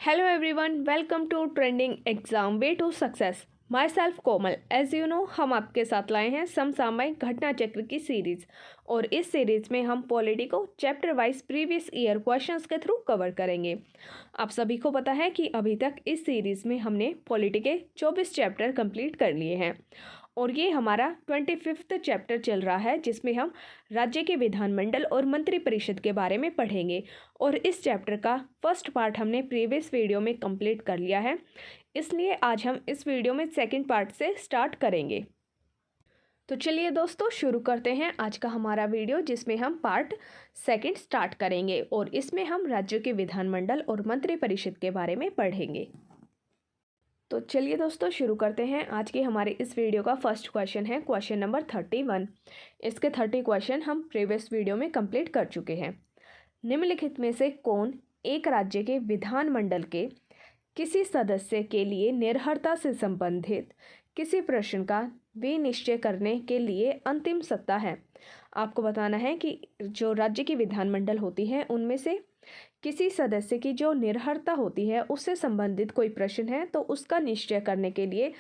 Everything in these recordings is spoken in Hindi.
Hello everyone, welcome to Trending Exam Way to Success. Myself Komal. As you know, हम आपके साथ लाए हैं समसामयिक घटना चक्र की सीरीज और इस सीरीज में हम पॉलिटी को chapter wise previous year questions के थ्रू कवर करेंगे। आप सभी को पता है कि अभी तक इस सीरीज में हमने पॉलिटी के 24 चैप्टर कंप्लीट कर लिए हैं और ये हमारा 25वां चैप्टर चल रहा है जिसमें हम राज्य के विधानमंडल और मंत्रिपरिषद के बारे में पढ़ेंगे और इस चैप्टर का फर्स्ट पार्ट हमने प्रीवियस वीडियो में कंप्लीट कर लिया है, इसलिए आज हम इस वीडियो में सेकंड पार्ट से स्टार्ट करेंगे। तो चलिए दोस्तों शुरू करते हैं आज का हमारा वीडियो जिसमें हम पार्ट सेकंड स्टार्ट करेंगे और इसमें हम राज्यों के विधानमंडल और मंत्रिपरिषद के बारे में पढ़ेंगे। तो चलिए दोस्तों शुरू करते हैं। आज की हमारे इस वीडियो का फर्स्ट क्वेश्चन है क्वेश्चन नंबर 31। इसके 30 क्वेश्चन हम प्रीवियस वीडियो में कंप्लीट कर चुके हैं। निम्नलिखित में से कौन एक राज्य के विधानमंडल के किसी सदस्य के लिए निर्भरता से संबंधित किसी प्रश्न का विनिश्चय करने के लिए अंतिम सत्ता है? आपको बताना है कि जो राज्य की विधानमंडल होती है उनमें से किसी सदस्य की जो निर्भरता होती है उससे संबंधित कोई प्रश्न है तो उसका निश्चय करने के लिए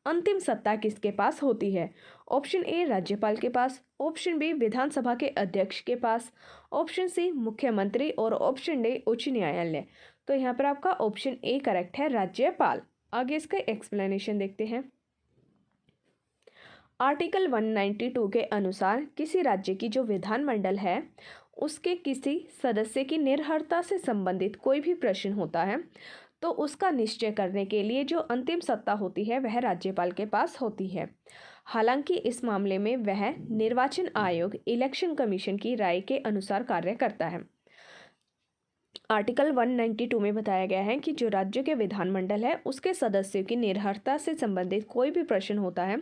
अंतिम सत्ता किसके पास होती है? ऑप्शन ए राज्यपाल के पास, ऑप्शन बी विधानसभा के अध्यक्ष के पास, ऑप्शन सी मुख्यमंत्री और ऑप्शन डी उच्च न्यायालय। तो यहाँ पर आपका ऑप्शन ए करेक्ट है, राज्यपाल। आगे इसका एक्सप्लेनेशन देखते हैं। आर्टिकल 192 के अनुसार किसी राज्य की जो विधानमंडल है उसके किसी सदस्य की निर्भरता से संबंधित कोई भी प्रश्न होता है तो उसका निश्चय करने के लिए जो अंतिम सत्ता होती है वह राज्यपाल के पास होती है। हालांकि इस मामले में वह निर्वाचन आयोग इलेक्शन कमीशन की राय के अनुसार कार्य करता है। आर्टिकल 192 में बताया गया है कि जो राज्य के विधानमंडल है उसके सदस्यों की निर्भरता से संबंधित कोई भी प्रश्न होता है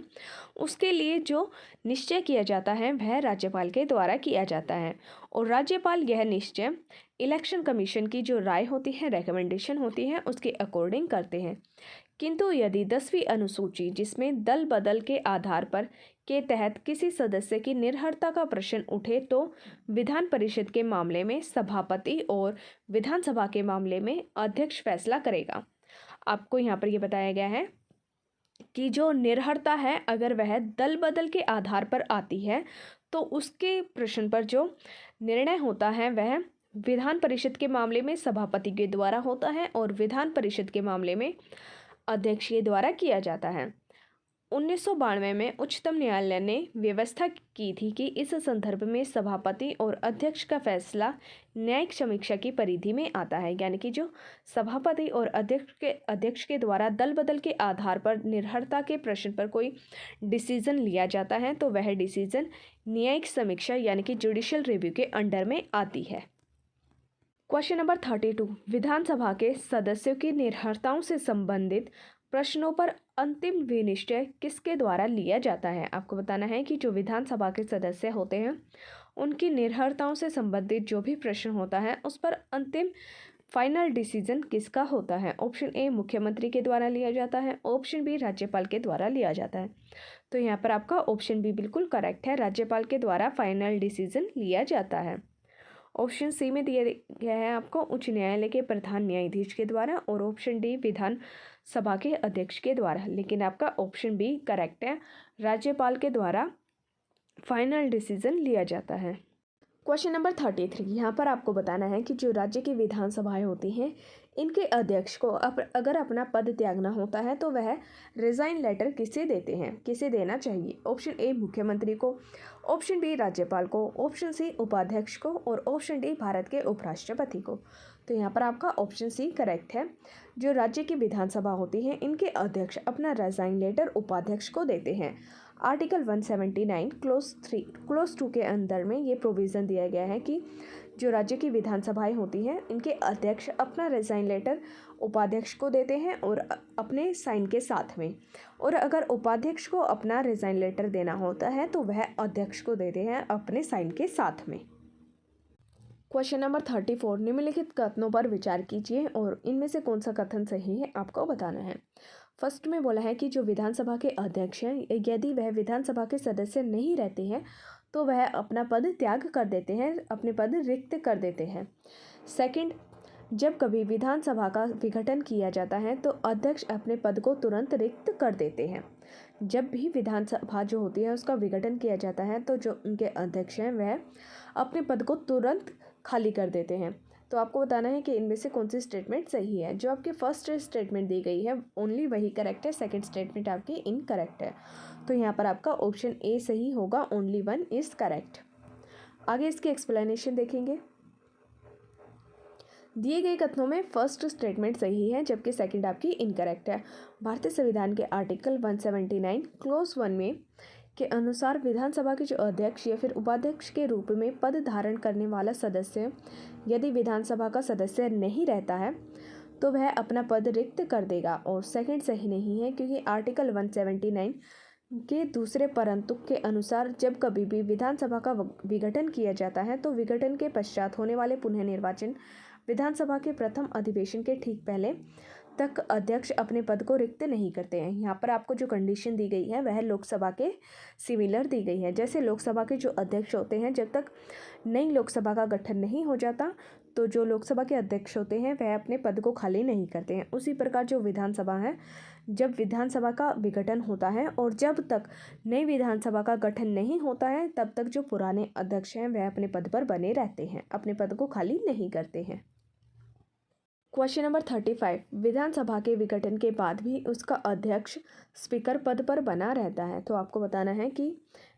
उसके लिए जो निश्चय किया जाता है वह राज्यपाल के द्वारा किया जाता है और राज्यपाल यह निश्चय इलेक्शन कमीशन की जो राय होती है, रिकमेंडेशन होती है, उसके अकॉर्डिंग करते हैं। किंतु यदि 10वीं अनुसूची जिसमें दल बदल के आधार पर के तहत किसी सदस्य की निर्भरता का प्रश्न उठे तो विधान परिषद के मामले में सभापति और विधानसभा के मामले में अध्यक्ष फैसला करेगा। आपको यहाँ पर ये बताया गया है कि जो निर्भरता है अगर वह दल बदल के आधार पर आती है तो उसके प्रश्न पर जो निर्णय होता है वह विधान परिषद के मामले में सभापति के द्वारा होता है और विधान परिषद के मामले में अध्यक्ष के द्वारा किया जाता है। 1992 में उच्चतम न्यायालय ने व्यवस्था की थी कि इस संदर्भ में सभापति और अध्यक्ष का फैसला न्यायिक समीक्षा की परिधि में आता है, यानी कि जो सभापति और अध्यक्ष के द्वारा दल बदल के आधार पर निर्भरता के प्रश्न पर कोई डिसीजन लिया जाता है तो वह डिसीजन न्यायिक समीक्षा यानी कि जुडिशियल रिव्यू के अंडर में आती है। Question number 32। विधानसभा के सदस्यों की निर्भरताओं से संबंधित प्रश्नों पर अंतिम विनिश्चय किसके द्वारा लिया जाता है? आपको बताना है कि जो विधानसभा के सदस्य होते हैं उनकी निर्भरताओं से संबंधित जो भी प्रश्न होता है उस पर अंतिम फाइनल डिसीजन किसका होता है? ऑप्शन ए मुख्यमंत्री के द्वारा लिया जाता है, ऑप्शन बी राज्यपाल के द्वारा लिया जाता है। तो यहाँ पर आपका ऑप्शन बी बिल्कुल करेक्ट है, राज्यपाल के द्वारा फाइनल डिसीजन लिया जाता है। ऑप्शन सी में दिया गया है आपको उच्च न्यायालय के प्रधान न्यायाधीश के द्वारा और ऑप्शन डी विधान सभा के अध्यक्ष के द्वारा, लेकिन आपका ऑप्शन बी करेक्ट है, राज्यपाल के द्वारा फाइनल डिसीजन लिया जाता है। Question number 33। यहाँ पर आपको बताना है कि जो राज्य की विधानसभाएं होती हैं इनके अध्यक्ष को अगर अपना पद त्यागना होता है तो वह रिज़ाइन लेटर किसे देते हैं, किसे देना चाहिए? ऑप्शन ए मुख्यमंत्री को, ऑप्शन बी राज्यपाल को, ऑप्शन सी उपाध्यक्ष को और ऑप्शन डी भारत के उपराष्ट्रपति को। तो यहाँ पर आपका ऑप्शन सी करेक्ट है। जो राज्य की विधानसभा होती है इनके अध्यक्ष अपना रिज़ाइन लेटर उपाध्यक्ष को देते हैं। आर्टिकल 179 क्लोज 2 के अंदर में ये प्रोविज़न दिया गया है कि जो राज्य की विधानसभाएं होती हैं इनके अध्यक्ष अपना रिज़ाइन लेटर उपाध्यक्ष को देते हैं और अपने साइन के साथ में, और अगर उपाध्यक्ष को अपना रिज़ाइन लेटर देना होता है तो वह अध्यक्ष को देते हैं अपने साइन के साथ में। Question number 34। निम्नलिखित कथनों पर विचार कीजिए और इनमें से कौन सा कथन सही है आपको बताना है। फर्स्ट में बोला है कि जो विधानसभा के अध्यक्ष हैं यदि वह विधानसभा के सदस्य नहीं रहते हैं तो वह अपना पद त्याग कर देते हैं, अपने पद रिक्त कर देते हैं। सेकंड, जब कभी विधानसभा का विघटन किया जाता है तो अध्यक्ष अपने पद को तुरंत रिक्त कर देते हैं। जब भी विधानसभा जो होती है उसका विघटन किया जाता है तो जो उनके अध्यक्ष हैं वह अपने पद को तुरंत खाली कर देते हैं। तो आपको बताना है कि इनमें से कौन सी स्टेटमेंट सही है। जो आपकी फर्स्ट स्टेटमेंट दी गई है ओनली वही करेक्ट है, सेकंड स्टेटमेंट आपकी इनकरेक्ट है। तो यहाँ पर आपका ऑप्शन ए सही होगा, ओनली वन इज़ करेक्ट। आगे इसकी एक्सप्लेनेशन देखेंगे। दिए गए कथनों में फर्स्ट स्टेटमेंट सही है जबकि सेकंड आपकी इनकरेक्ट है। भारतीय संविधान के आर्टिकल 179 क्लोज 1 में के अनुसार विधानसभा के जो अध्यक्ष या फिर उपाध्यक्ष के रूप में पद धारण करने वाला सदस्य यदि विधानसभा का सदस्य नहीं रहता है तो वह अपना पद रिक्त कर देगा। और सेकंड सही नहीं है क्योंकि आर्टिकल 179 के दूसरे परंतु के अनुसार जब कभी भी विधानसभा का विघटन किया जाता है तो विघटन के पश्चात होने वाले पुनः निर्वाचन विधानसभा के प्रथम अधिवेशन के ठीक पहले तक अध्यक्ष अपने पद को रिक्त नहीं करते हैं। यहाँ पर आपको जो कंडीशन दी गई है वह लोकसभा के सिमिलर दी गई है। जैसे लोकसभा के जो अध्यक्ष होते हैं जब तक नई लोकसभा का गठन नहीं हो जाता तो जो लोकसभा के अध्यक्ष होते हैं वह अपने पद को खाली नहीं करते हैं। उसी प्रकार जो विधानसभा है जब विधानसभा का विघटन होता है और जब तक नई विधानसभा का गठन नहीं होता है तब तक जो पुराने अध्यक्ष हैं वह अपने पद पर बने रहते हैं, अपने पद को खाली नहीं करते हैं। क्वेश्चन नंबर 35, विधानसभा के विघटन के बाद भी उसका अध्यक्ष स्पीकर पद पर बना रहता है। तो आपको बताना है कि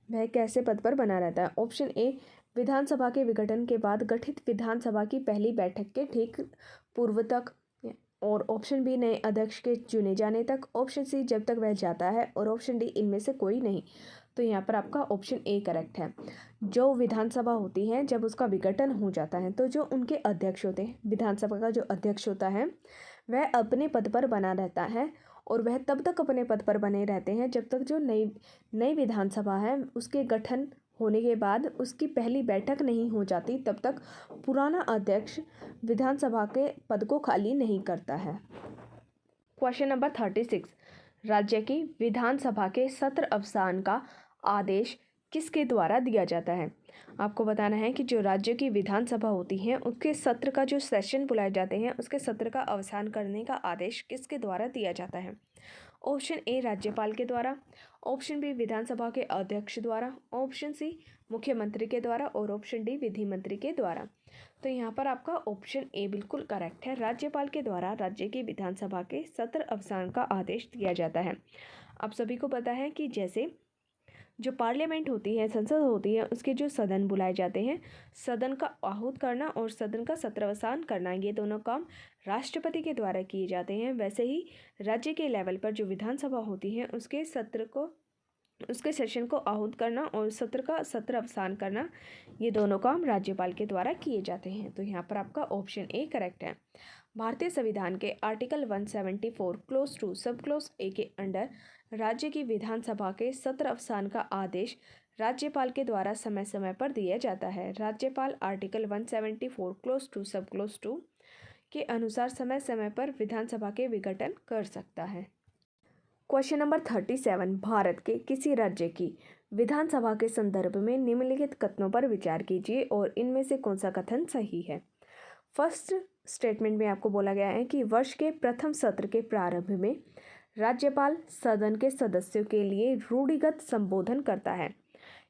वह कैसे पद पर बना रहता है। ऑप्शन ए, विधानसभा के विघटन के बाद गठित विधानसभा की पहली बैठक के ठीक पूर्व तक। और ऑप्शन बी, नए अध्यक्ष के चुने जाने तक। ऑप्शन सी, जब तक वह जाता है। और ऑप्शन डी, इनमें से कोई नहीं। तो यहाँ पर आपका ऑप्शन ए करेक्ट है। जो विधानसभा होती है जब उसका विघटन हो जाता है तो जो उनके अध्यक्ष होते हैं, विधानसभा का जो अध्यक्ष होता है वह अपने पद पर बना रहता है और वह तब तक अपने पद पर बने रहते हैं जब तक जो नई विधानसभा है उसके गठन होने के बाद उसकी पहली बैठक नहीं हो जाती तब तक पुराना अध्यक्ष विधानसभा के पद को खाली नहीं करता है। क्वेश्चन नंबर 36, राज्य की विधानसभा के सत्र अवसान का आदेश किसके द्वारा दिया जाता है। आपको बताना है कि जो राज्य की विधानसभा होती है उसके सत्र का जो सेशन बुलाए जाते हैं उसके सत्र का अवसान करने का आदेश किसके द्वारा दिया जाता है। ऑप्शन ए, राज्यपाल के द्वारा। ऑप्शन बी, विधानसभा के अध्यक्ष द्वारा। ऑप्शन सी, मुख्यमंत्री के द्वारा। और ऑप्शन डी, विधि मंत्री के द्वारा। तो यहाँ पर आपका ऑप्शन ए बिल्कुल करेक्ट है। राज्यपाल के द्वारा राज्य की विधानसभा के सत्र अवसान का आदेश दिया जाता है। आप सभी को पता है कि जैसे जो पार्लियामेंट होती है, संसद होती है, उसके जो सदन बुलाए जाते हैं, सदन का आहूत करना और सदन का सत्रावसान करना, ये दोनों काम राष्ट्रपति के द्वारा किए जाते हैं। वैसे ही राज्य के लेवल पर जो विधानसभा होती है उसके सेशन को आहूत करना और सत्र का सत्रावसान करना, ये दोनों काम राज्यपाल के द्वारा किए जाते हैं। तो यहाँ पर आपका ऑप्शन ए करेक्ट है। भारतीय संविधान के आर्टिकल 174 क्लोज 2 सब क्लोज ए के अंडर राज्य की विधानसभा के सत्र अवसान का आदेश राज्यपाल के द्वारा समय समय पर दिया जाता है। राज्यपाल आर्टिकल 174 क्लोज 2 सब क्लोज 2 के अनुसार समय समय पर विधानसभा के विघटन कर सकता है। क्वेश्चन नंबर 37, भारत के किसी राज्य की विधानसभा के संदर्भ में निम्नलिखित कथनों पर विचार कीजिए और इनमें से कौन सा कथन सही है। फर्स्ट स्टेटमेंट में आपको बोला गया है कि वर्ष के प्रथम सत्र के प्रारंभ में राज्यपाल सदन के सदस्यों के लिए रूढ़िगत संबोधन करता है।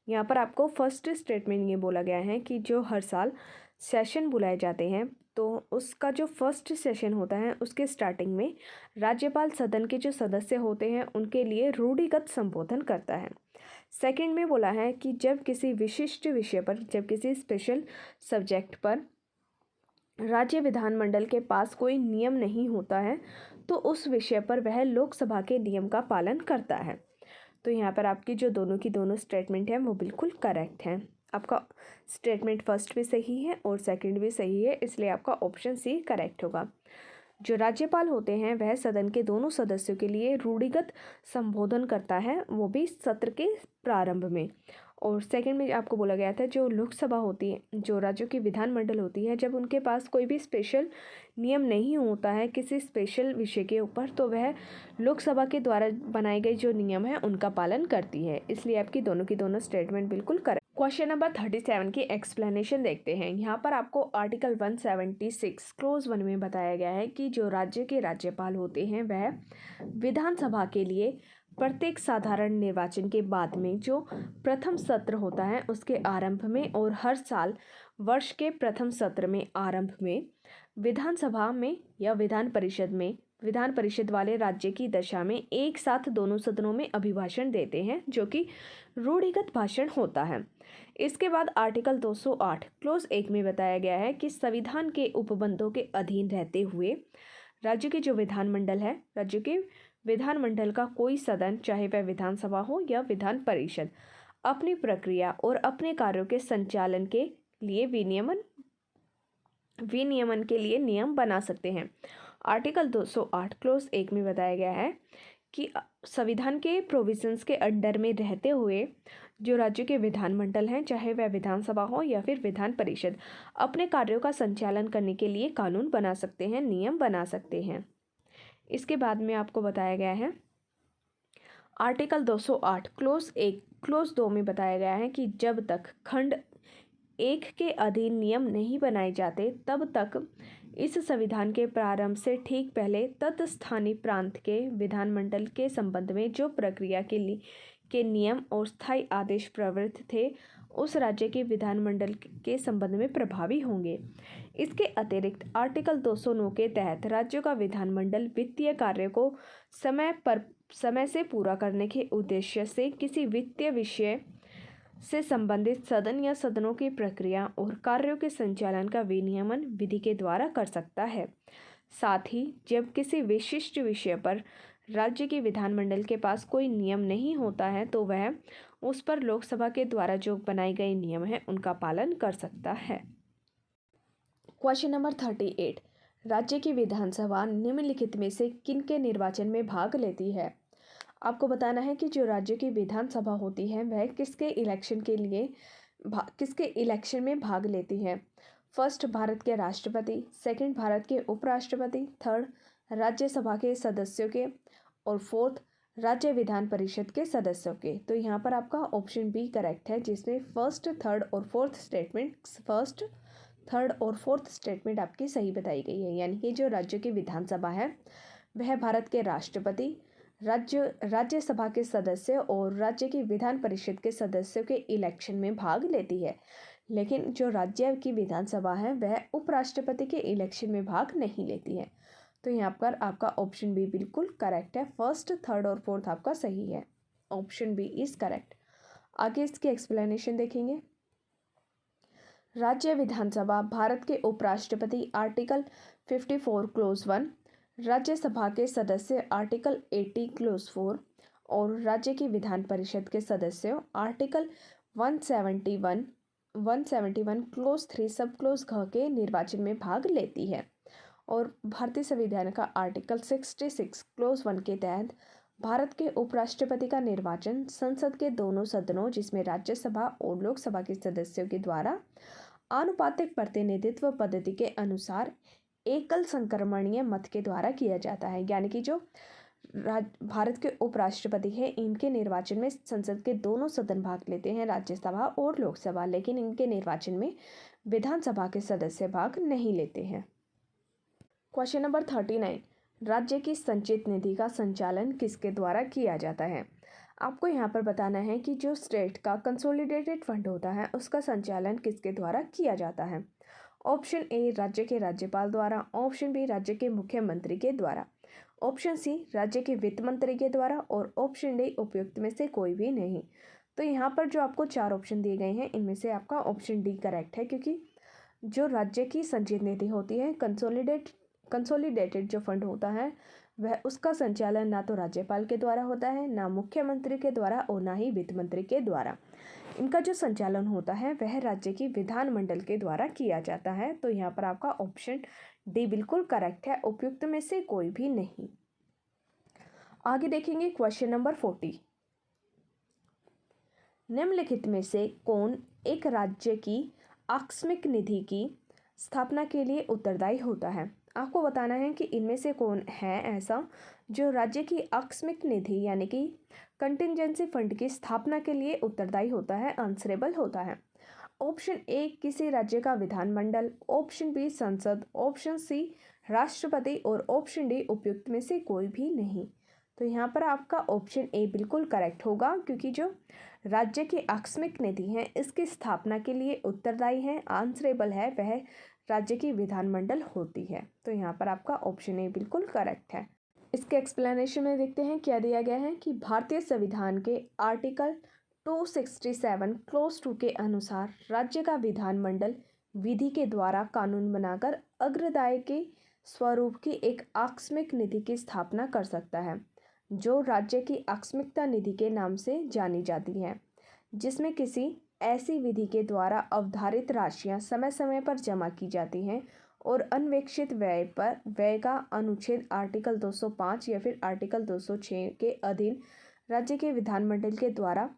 यहाँ पर आपको फर्स्ट स्टेटमेंट ये बोला गया है कि जो हर साल सेशन बुलाए जाते हैं तो उसका जो फर्स्ट सेशन होता है उसके स्टार्टिंग में राज्यपाल सदन के जो सदस्य होते हैं उनके लिए रूढ़िगत संबोधन करता है। सेकंड में बोला है कि जब किसी विशिष्ट विषय पर, जब किसी स्पेशल सब्जेक्ट पर राज्य विधानमंडल के पास कोई नियम नहीं होता है तो उस विषय पर वह लोकसभा के नियम का पालन करता है। तो यहाँ पर आपकी जो दोनों की दोनों स्टेटमेंट है वो बिल्कुल करेक्ट हैं। आपका स्टेटमेंट फर्स्ट भी सही है और सेकंड भी सही है, इसलिए आपका ऑप्शन सी करेक्ट होगा। जो राज्यपाल होते हैं वह सदन के दोनों सदस्यों के लिए रूढ़िगत संबोधन करता है, वो भी सत्र के प्रारंभ में। और सेकंड में आपको बोला गया था जो लोकसभा होती है, जो राज्यों की विधानमंडल होती है, जब उनके पास कोई भी स्पेशल नियम नहीं होता है किसी स्पेशल विषय के ऊपर तो वह लोकसभा के द्वारा बनाए गए जो नियम हैं उनका पालन करती है। इसलिए आपकी दोनों की दोनों स्टेटमेंट बिल्कुल करेक्ट। क्वेश्चन नंबर 37 की एक्सप्लेनेशन देखते हैं। यहाँ पर आपको आर्टिकल 176 क्लोज 1 में बताया गया है कि जो राज्य के राज्यपाल होते हैं वह विधानसभा के लिए प्रत्येक साधारण निर्वाचन के बाद में जो प्रथम सत्र होता है उसके आरंभ में और हर साल वर्ष के प्रथम सत्र में आरंभ में विधानसभा में या विधान परिषद वाले राज्य की दशा में एक साथ दोनों सदनों में अभिभाषण देते हैं, जो कि रूढ़िगत भाषण होता है। इसके बाद आर्टिकल 208 क्लोज 1 में बताया गया है कि संविधान के उपबंधों के अधीन रहते हुए राज्य के जो विधानमंडल है, राज्य के विधानमंडल का कोई सदन, चाहे वह विधानसभा हो या विधान परिषद, अपनी प्रक्रिया और अपने कार्यों के संचालन के लिए विनियमन के लिए नियम बना सकते हैं। आर्टिकल 208 क्लोज 1 में बताया गया है कि संविधान के प्रोविजंस के अंडर में रहते हुए जो राज्य के विधानमंडल हैं, चाहे वह विधानसभा हो या फिर विधान परिषद, अपने कार्यों का संचालन करने के लिए कानून बना सकते हैं, नियम बना सकते हैं। इसके बाद में आपको बताया गया है आर्टिकल 208 क्लोज 2 में बताया गया है कि जब तक खंड 1 के अधीन नियम नहीं बनाए जाते तब तक इस संविधान के प्रारंभ से ठीक पहले तत्स्थानीय प्रांत के विधानमंडल के संबंध में जो प्रक्रिया के नियम और स्थायी आदेश प्रवृत्त थे उस राज्य के विधानमंडल के संबंध में प्रभावी होंगे। इसके अतिरिक्त आर्टिकल 209 के तहत राज्यों का विधानमंडल वित्तीय कार्य को समय से पूरा करने के उद्देश्य से किसी वित्तीय विषय से संबंधित सदन या सदनों की प्रक्रिया और कार्यों के संचालन का विनियमन विधि के द्वारा कर सकता है। साथ ही जब किसी विशिष्ट विषय पर राज्य के विधानमंडल के पास कोई नियम नहीं होता है तो वह उस पर लोकसभा के द्वारा जो बनाए गए नियम हैं उनका पालन कर सकता है। क्वेश्चन नंबर 38, राज्य की विधानसभा निम्नलिखित में से किनके निर्वाचन में भाग लेती है? आपको बताना है कि जो राज्य की विधानसभा होती है वह किसके इलेक्शन में भाग लेती है। फर्स्ट, भारत के राष्ट्रपति, सेकंड, भारत के उपराष्ट्रपति, थर्ड, राज्यसभा के सदस्यों के, और फोर्थ, राज्य विधान परिषद के सदस्यों के। तो यहाँ पर आपका ऑप्शन बी करेक्ट है, जिसमें फर्स्ट, थर्ड और फोर्थ स्टेटमेंट आपकी सही बताई गई है। यानी कि जो राज्य की विधानसभा है वह भारत के राष्ट्रपति, राज्यसभा के सदस्य और राज्य की विधान परिषद के सदस्यों के इलेक्शन में भाग लेती है, लेकिन जो राज्य की विधानसभा है वह उपराष्ट्रपति के इलेक्शन में भाग नहीं लेती है। तो यहाँ पर आपका ऑप्शन बी बिल्कुल करेक्ट है। फर्स्ट, थर्ड और फोर्थ आपका सही है। Option B is correct. आगे इसकी एक्सप्लेनेशन देखेंगे। राज्य विधानसभा, भारत के उपराष्ट्रपति आर्टिकल 54 क्लोज 1, राज्यसभा के सदस्य आर्टिकल 80 क्लोज 4 और राज्य की विधान परिषद के सदस्यों आर्टिकल 171 क्लोज 3 सब क्लोज घ के निर्वाचन में भाग लेती है। और भारतीय संविधान का आर्टिकल 66 क्लोज 1 के तहत भारत के उपराष्ट्रपति का निर्वाचन संसद के दोनों सदनों, जिसमें राज्यसभा और लोकसभा के सदस्यों के द्वारा आनुपातिक प्रतिनिधित्व पद्धति के अनुसार एकल संक्रमणीय मत के द्वारा किया जाता है। यानी कि जो भारत के उपराष्ट्रपति हैं इनके निर्वाचन में संसद के दोनों सदन भाग लेते हैं, राज्यसभा और लोकसभा, लेकिन इनके निर्वाचन में विधानसभा के सदस्य भाग नहीं लेते हैं। क्वेश्चन नंबर 39, राज्य की संचित निधि का संचालन किसके द्वारा किया जाता है? आपको यहाँ पर बताना है कि जो स्टेट का कंसोलिडेटेड फंड होता है उसका संचालन किसके द्वारा किया जाता है। ऑप्शन ए, राज्य के राज्यपाल द्वारा, ऑप्शन बी, राज्य के मुख्यमंत्री के द्वारा, ऑप्शन सी, राज्य के वित्त मंत्री के द्वारा, और ऑप्शन डी, उपयुक्त में से कोई भी नहीं। तो यहाँ पर जो आपको 4 ऑप्शन दिए गए हैं इनमें से आपका ऑप्शन डी करेक्ट है, क्योंकि जो राज्य की संचित निधि होती है, कंसोलिडेटेड जो फंड होता है वह उसका संचालन ना तो राज्यपाल के द्वारा होता है, ना मुख्यमंत्री के द्वारा और ना ही वित्त मंत्री के द्वारा। इनका जो संचालन होता है वह राज्य की विधानमंडल के द्वारा किया जाता है। तो यहाँ पर आपका ऑप्शन डी बिल्कुल करेक्ट है, उपयुक्त में से कोई भी नहीं। आगे देखेंगे क्वेश्चन नंबर 40, निम्नलिखित में से कौन एक राज्य की आकस्मिक निधि की स्थापना के लिए उत्तरदायी होता है? आपको बताना है कि इनमें से कौन है ऐसा जो राज्य की आकस्मिक निधि यानी कि कंटिजेंसी फंड की स्थापना के लिए उत्तरदायी होता है, आंसरेबल होता है। ऑप्शन ए किसी राज्य का विधानमंडल, ऑप्शन बी संसद, ऑप्शन सी राष्ट्रपति और ऑप्शन डी उपयुक्त में से कोई भी नहीं। तो यहाँ पर आपका ऑप्शन ए बिल्कुल करेक्ट होगा, क्योंकि जो राज्य की आकस्मिक निधि है इसकी स्थापना के लिए उत्तरदायी है, आंसरेबल है, वह राज्य की विधानमंडल होती है। तो यहाँ पर आपका ऑप्शन ए बिल्कुल करेक्ट है। इसके एक्सप्लेनेशन में देखते हैं क्या दिया गया है कि भारतीय संविधान के आर्टिकल 267 क्लोज 2 के अनुसार राज्य का विधानमंडल विधि के द्वारा कानून बनाकर अग्रदाय के स्वरूप की एक आकस्मिक निधि की स्थापना कर सकता है, जो राज्य की आकस्मिकता निधि के नाम से जानी जाती है, जिसमें किसी ऐसी विधि के द्वारा अवधारित राशियां समय समय पर जमा की जाती हैं और अन्वेक्षित व्यय का अनुच्छेद आर्टिकल 205 या फिर आर्टिकल 206 के अधीन राज्य के विधानमंडल के द्वारा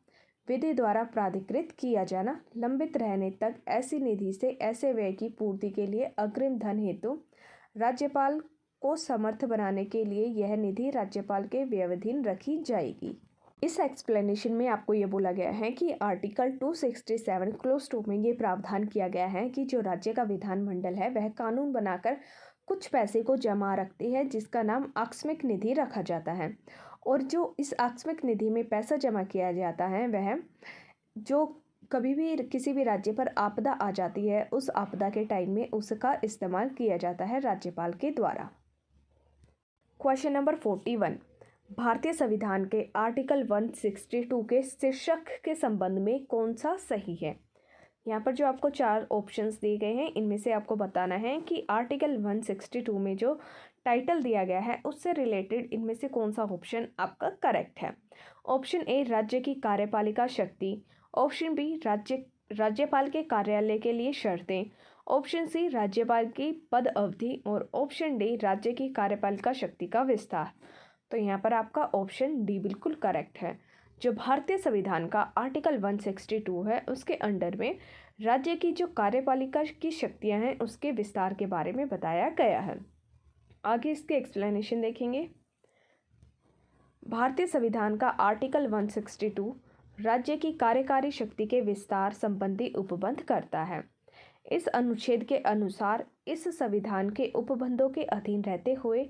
विधि द्वारा प्राधिकृत किया जाना लंबित रहने तक ऐसी निधि से ऐसे व्यय की पूर्ति के लिए अग्रिम धन हेतु राज्यपाल को समर्थ बनाने के लिए यह निधि राज्यपाल के व्यवधीन रखी जाएगी। इस एक्सप्लेनेशन में आपको ये बोला गया है कि आर्टिकल 267 क्लोज 2 में ये प्रावधान किया गया है कि जो राज्य का विधानमंडल है वह कानून बनाकर कुछ पैसे को जमा रखती है, जिसका नाम आकस्मिक निधि रखा जाता है। और जो इस आकस्मिक निधि में पैसा जमा किया जाता है वह जो कभी भी किसी भी राज्य पर आपदा आ जाती है उस आपदा के टाइम में उसका इस्तेमाल किया जाता है राज्यपाल के द्वारा। क्वेश्चन नंबर 41, भारतीय संविधान के आर्टिकल 162 के शीर्षक के संबंध में कौन सा सही है। यहाँ पर जो आपको 4 ऑप्शंस दिए गए हैं इनमें से आपको बताना है कि आर्टिकल 162 में जो टाइटल दिया गया है उससे रिलेटेड इनमें से कौन सा ऑप्शन आपका करेक्ट है। ऑप्शन ए राज्य की कार्यपालिका शक्ति, ऑप्शन बी राज्यपाल के कार्यालय के लिए शर्तें, ऑप्शन सी राज्यपाल की पद अवधि और ऑप्शन डी राज्य की कार्यपालिका शक्ति का विस्तार। तो यहाँ पर आपका ऑप्शन डी बिल्कुल करेक्ट है। जो भारतीय संविधान का आर्टिकल 162 है उसके अंडर में राज्य की जो कार्यपालिका की शक्तियाँ हैं उसके विस्तार के बारे में बताया गया है। आगे इसके एक्सप्लेनेशन देखेंगे। भारतीय संविधान का आर्टिकल 162 राज्य की कार्यकारी शक्ति के विस्तार संबंधी उपबंध करता है। इस अनुच्छेद के अनुसार इस संविधान के उपबंधों के अधीन रहते हुए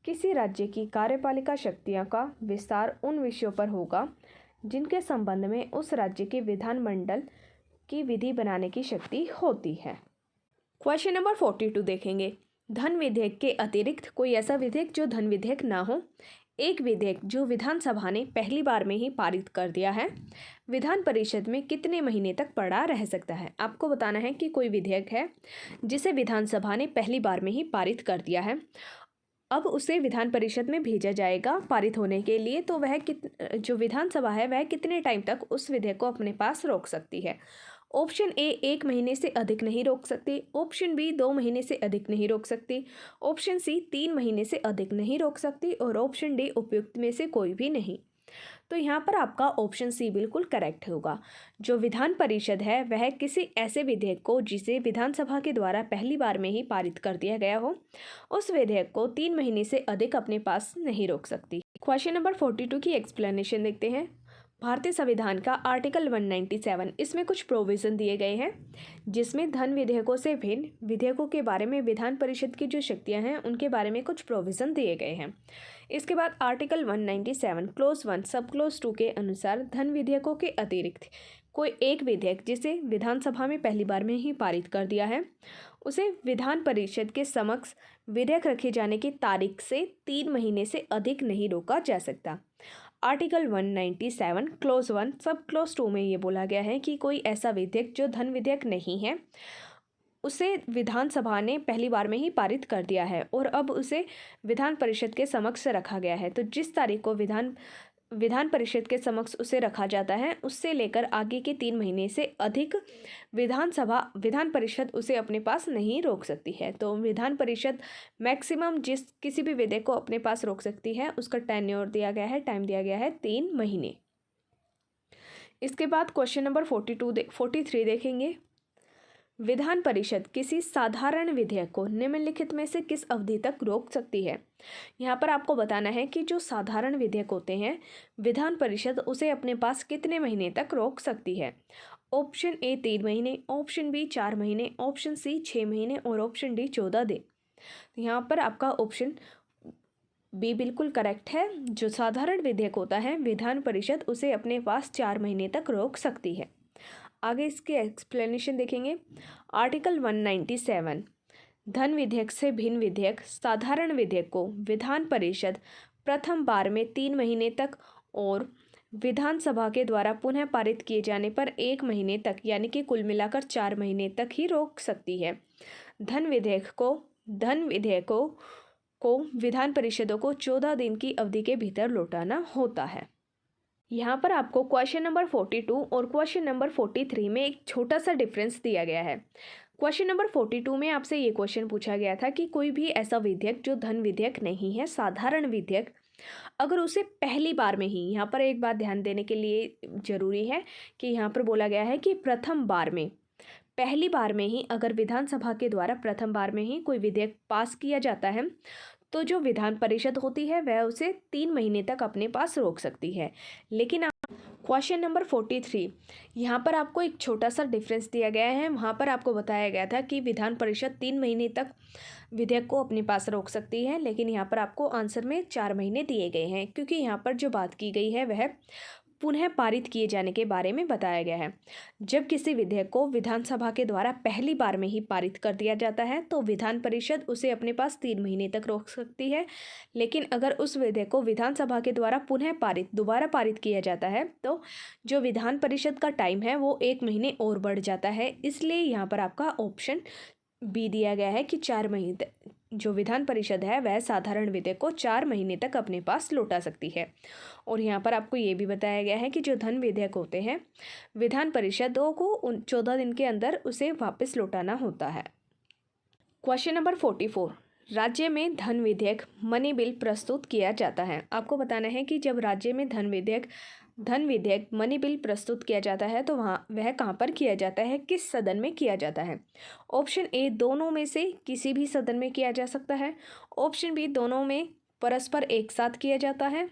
किसी राज्य की कार्यपालिका शक्तियों का विस्तार उन विषयों पर होगा जिनके संबंध में उस राज्य के विधानमंडल की विधि बनाने की शक्ति होती है। क्वेश्चन नंबर 42 देखेंगे। धन विधेयक के अतिरिक्त कोई ऐसा विधेयक जो धन विधेयक ना हो। एक विधेयक जो विधानसभा ने पहली बार में ही पारित कर दिया है विधान परिषद में कितने महीने तक पड़ा रह सकता है। आपको बताना है कि कोई विधेयक है जिसे विधानसभा ने पहली बार में ही पारित कर दिया है, अब उसे विधान परिषद में भेजा जाएगा पारित होने के लिए, तो वह जो विधानसभा है वह कितने टाइम तक उस विधेयक को अपने पास रोक सकती है। ऑप्शन ए 1 महीने से अधिक नहीं रोक सकती, ऑप्शन बी 2 महीने से अधिक नहीं रोक सकती, ऑप्शन सी 3 महीने से अधिक नहीं रोक सकती और ऑप्शन डी उपयुक्त में से कोई भी नहीं। तो यहाँ पर आपका ऑप्शन सी बिल्कुल करेक्ट होगा। जो विधान परिषद है वह किसी ऐसे विधेयक को जिसे विधानसभा के द्वारा पहली बार में ही पारित कर दिया गया हो उस विधेयक को 3 महीने से अधिक अपने पास नहीं रोक सकती। क्वेश्चन नंबर 42 की एक्सप्लेनेशन देखते हैं। भारतीय संविधान का आर्टिकल 197 इसमें कुछ प्रोविज़न दिए गए हैं जिसमें धन विधेयकों से भिन्न विधेयकों के बारे में विधान परिषद की जो शक्तियां हैं उनके बारे में कुछ प्रोविज़न दिए गए हैं। इसके बाद आर्टिकल 197 क्लोज 1 सब क्लोज 2 के अनुसार धन विधेयकों के अतिरिक्त कोई एक विधेयक जिसे विधानसभा में पहली बार में ही पारित कर दिया है उसे विधान परिषद के समक्ष विधेयक रखे जाने की तारीख से 3 महीने से अधिक नहीं रोका जा सकता। आर्टिकल 197 क्लोज 1 सब क्लोज 2 में ये बोला गया है कि कोई ऐसा विधेयक जो धन विधेयक नहीं है उसे विधानसभा ने पहली बार में ही पारित कर दिया है और अब उसे विधान परिषद के समक्ष रखा गया है। तो जिस तारीख को विधान परिषद के समक्ष उसे रखा जाता है उससे लेकर आगे के 3 महीने से अधिक विधान परिषद उसे अपने पास नहीं रोक सकती है। तो विधान परिषद मैक्सिमम किसी भी विधेयक को अपने पास रोक सकती है उसका टेन्योर दिया गया है, टाइम दिया गया है 3 महीने। इसके बाद क्वेश्चन नंबर 43 देखेंगे। विधान परिषद किसी साधारण विधेयक को निम्नलिखित में से किस अवधि तक रोक सकती है? यहाँ पर आपको बताना है कि जो साधारण विधेयक होते हैं विधान परिषद उसे अपने पास कितने महीने तक रोक सकती है? ऑप्शन ए 3 महीने, ऑप्शन बी 4 महीने, ऑप्शन सी 6 महीने और ऑप्शन डी 14 दिन। यहाँ पर आपका ऑप्शन बी बिल्कुल करेक्ट है। जो साधारण विधेयक होता है विधान परिषद उसे अपने पास 4 महीने तक रोक सकती है। आगे इसके एक्सप्लेनेशन देखेंगे। आर्टिकल 197 धन विधेयक से भिन्न विधेयक साधारण विधेयक को विधान परिषद प्रथम बार में 3 महीने तक और विधानसभा के द्वारा पुनः पारित किए जाने पर 1 महीने तक यानी कि कुल मिलाकर 4 महीने तक ही रोक सकती है। धन विधेयकों को विधान परिषदों को 14 दिन की अवधि के भीतर लौटाना होता है। यहाँ पर आपको क्वेश्चन नंबर 42 और क्वेश्चन नंबर 43 में एक छोटा सा डिफरेंस दिया गया है। क्वेश्चन नंबर 42 में आपसे ये क्वेश्चन पूछा गया था कि कोई भी ऐसा विधेयक जो धन विधेयक नहीं है, साधारण विधेयक, अगर उसे पहली बार में ही, यहाँ पर एक बात ध्यान देने के लिए ज़रूरी है कि यहाँ पर बोला गया है कि प्रथम बार में, पहली बार में ही अगर विधानसभा के द्वारा प्रथम बार में ही कोई विधेयक पास किया जाता है तो जो विधान परिषद होती है वह उसे 3 महीने तक अपने पास रोक सकती है। लेकिन क्वेश्चन नंबर 43 यहाँ पर आपको एक छोटा सा डिफरेंस दिया गया है। वहाँ पर आपको बताया गया था कि विधान परिषद 3 महीने तक विधेयक को अपने पास रोक सकती है, लेकिन यहाँ पर आपको आंसर में 4 महीने दिए गए हैं, क्योंकि यहाँ पर जो बात की गई है वह पुनः पारित किए जाने के बारे में बताया गया है। जब किसी विधेयक को विधानसभा के द्वारा पहली बार में ही पारित कर दिया जाता है तो विधान परिषद उसे अपने पास 3 महीने तक रोक सकती है, लेकिन अगर उस विधेयक को विधानसभा के द्वारा दोबारा पारित किया जाता है तो जो विधान परिषद का टाइम है वो 1 महीने और बढ़ जाता है। इसलिए यहाँ पर आपका ऑप्शन बी दिया गया है कि 4 महीने तक जो विधान परिषद है वह साधारण विधेयक को 4 महीने तक अपने पास लौटा सकती है। और यहाँ पर आपको ये भी बताया गया है कि जो धन विधेयक होते हैं विधान परिषदों को 14 दिन के अंदर उसे वापस लौटाना होता है। क्वेश्चन नंबर 44 राज्य में धन विधेयक मनी बिल प्रस्तुत किया जाता है। आपको बताना है कि जब राज्य में धन विधेयक मनी बिल प्रस्तुत किया जाता है तो वह कहाँ पर किया जाता है, किस सदन में किया जाता है? ऑप्शन ए दोनों में से किसी भी सदन में किया जा सकता है, ऑप्शन बी दोनों में परस्पर एक साथ किया जाता है,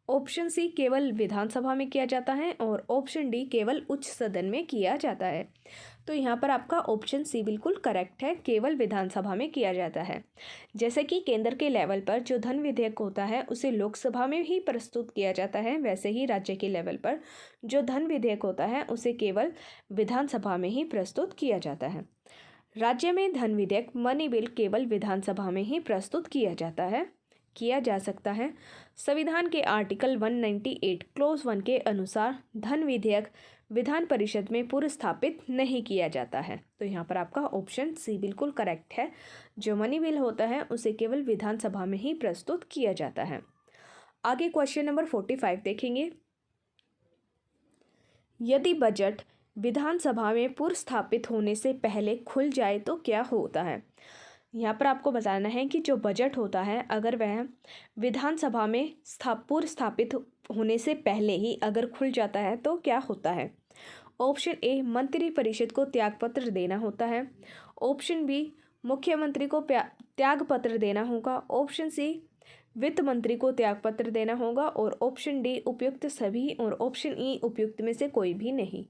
ऑप्शन सी केवल विधानसभा में किया जाता है और ऑप्शन डी केवल उच्च सदन में किया जाता है। तो यहाँ पर आपका ऑप्शन सी बिल्कुल करेक्ट है, केवल विधानसभा में किया जाता है। जैसे कि केंद्र के लेवल पर जो धन विधेयक होता है उसे लोकसभा में ही प्रस्तुत किया जाता है, वैसे ही राज्य के लेवल पर जो धन विधेयक होता है उसे केवल विधानसभा में ही प्रस्तुत किया जाता है। राज्य में धन विधेयक मनी बिल केवल विधानसभा में ही प्रस्तुत किया जा सकता है। संविधान के आर्टिकल 198 क्लोज 1 के अनुसार धन विधेयक विधान परिषद में पूर्व स्थापित नहीं किया जाता है। तो यहाँ पर आपका ऑप्शन सी बिल्कुल करेक्ट है। जो मनी बिल होता है उसे केवल विधानसभा में ही प्रस्तुत किया जाता है। आगे क्वेश्चन नंबर 45 देखेंगे। यदि बजट विधानसभा में पूर्व स्थापित होने से पहले खुल जाए तो क्या होता है? यहाँ पर आपको बताना है कि जो बजट होता है अगर वह विधानसभा में पूर्व स्थापित होने से पहले ही अगर खुल जाता है तो क्या होता है? ऑप्शन ए मंत्रिपरिषद को त्यागपत्र देना होता है, ऑप्शन बी मुख्यमंत्री को त्यागपत्र देना होगा, ऑप्शन सी वित्त मंत्री को त्यागपत्र देना होगा और ऑप्शन डी उपयुक्त सभी और ऑप्शन ई उपयुक्त में से कोई भी नहीं।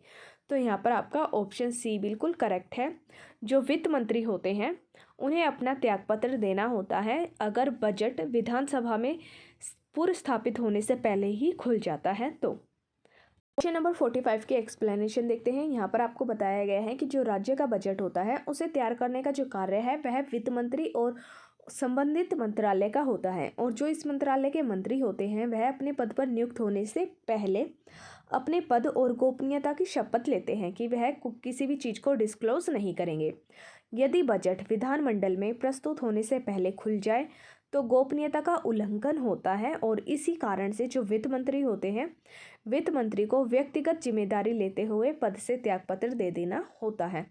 तो यहाँ पर आपका ऑप्शन सी बिल्कुल करेक्ट है। जो वित्त मंत्री होते हैं उन्हें अपना त्यागपत्र देना होता है अगर बजट विधानसभा में पूर्व स्थापित होने से पहले ही खुल जाता है। तो क्वेश्चन नंबर 45 के एक्सप्लेनेशन देखते हैं। यहाँ पर आपको बताया गया है कि जो राज्य का बजट होता है उसे तैयार करने का जो कार्य है वह वित्त मंत्री और संबंधित मंत्रालय का होता है, और जो इस मंत्रालय के मंत्री होते हैं वह अपने पद पर नियुक्त होने से पहले अपने पद और गोपनीयता की शपथ लेते हैं कि वह किसी भी चीज़ को डिस्क्लोज नहीं करेंगे। यदि बजट विधानमंडल में प्रस्तुत होने से पहले खुल जाए तो गोपनीयता का उल्लंघन होता है, और इसी कारण से जो वित्त मंत्री होते हैं वित्त मंत्री को व्यक्तिगत जिम्मेदारी लेते हुए पद से त्यागपत्र दे देना होता है।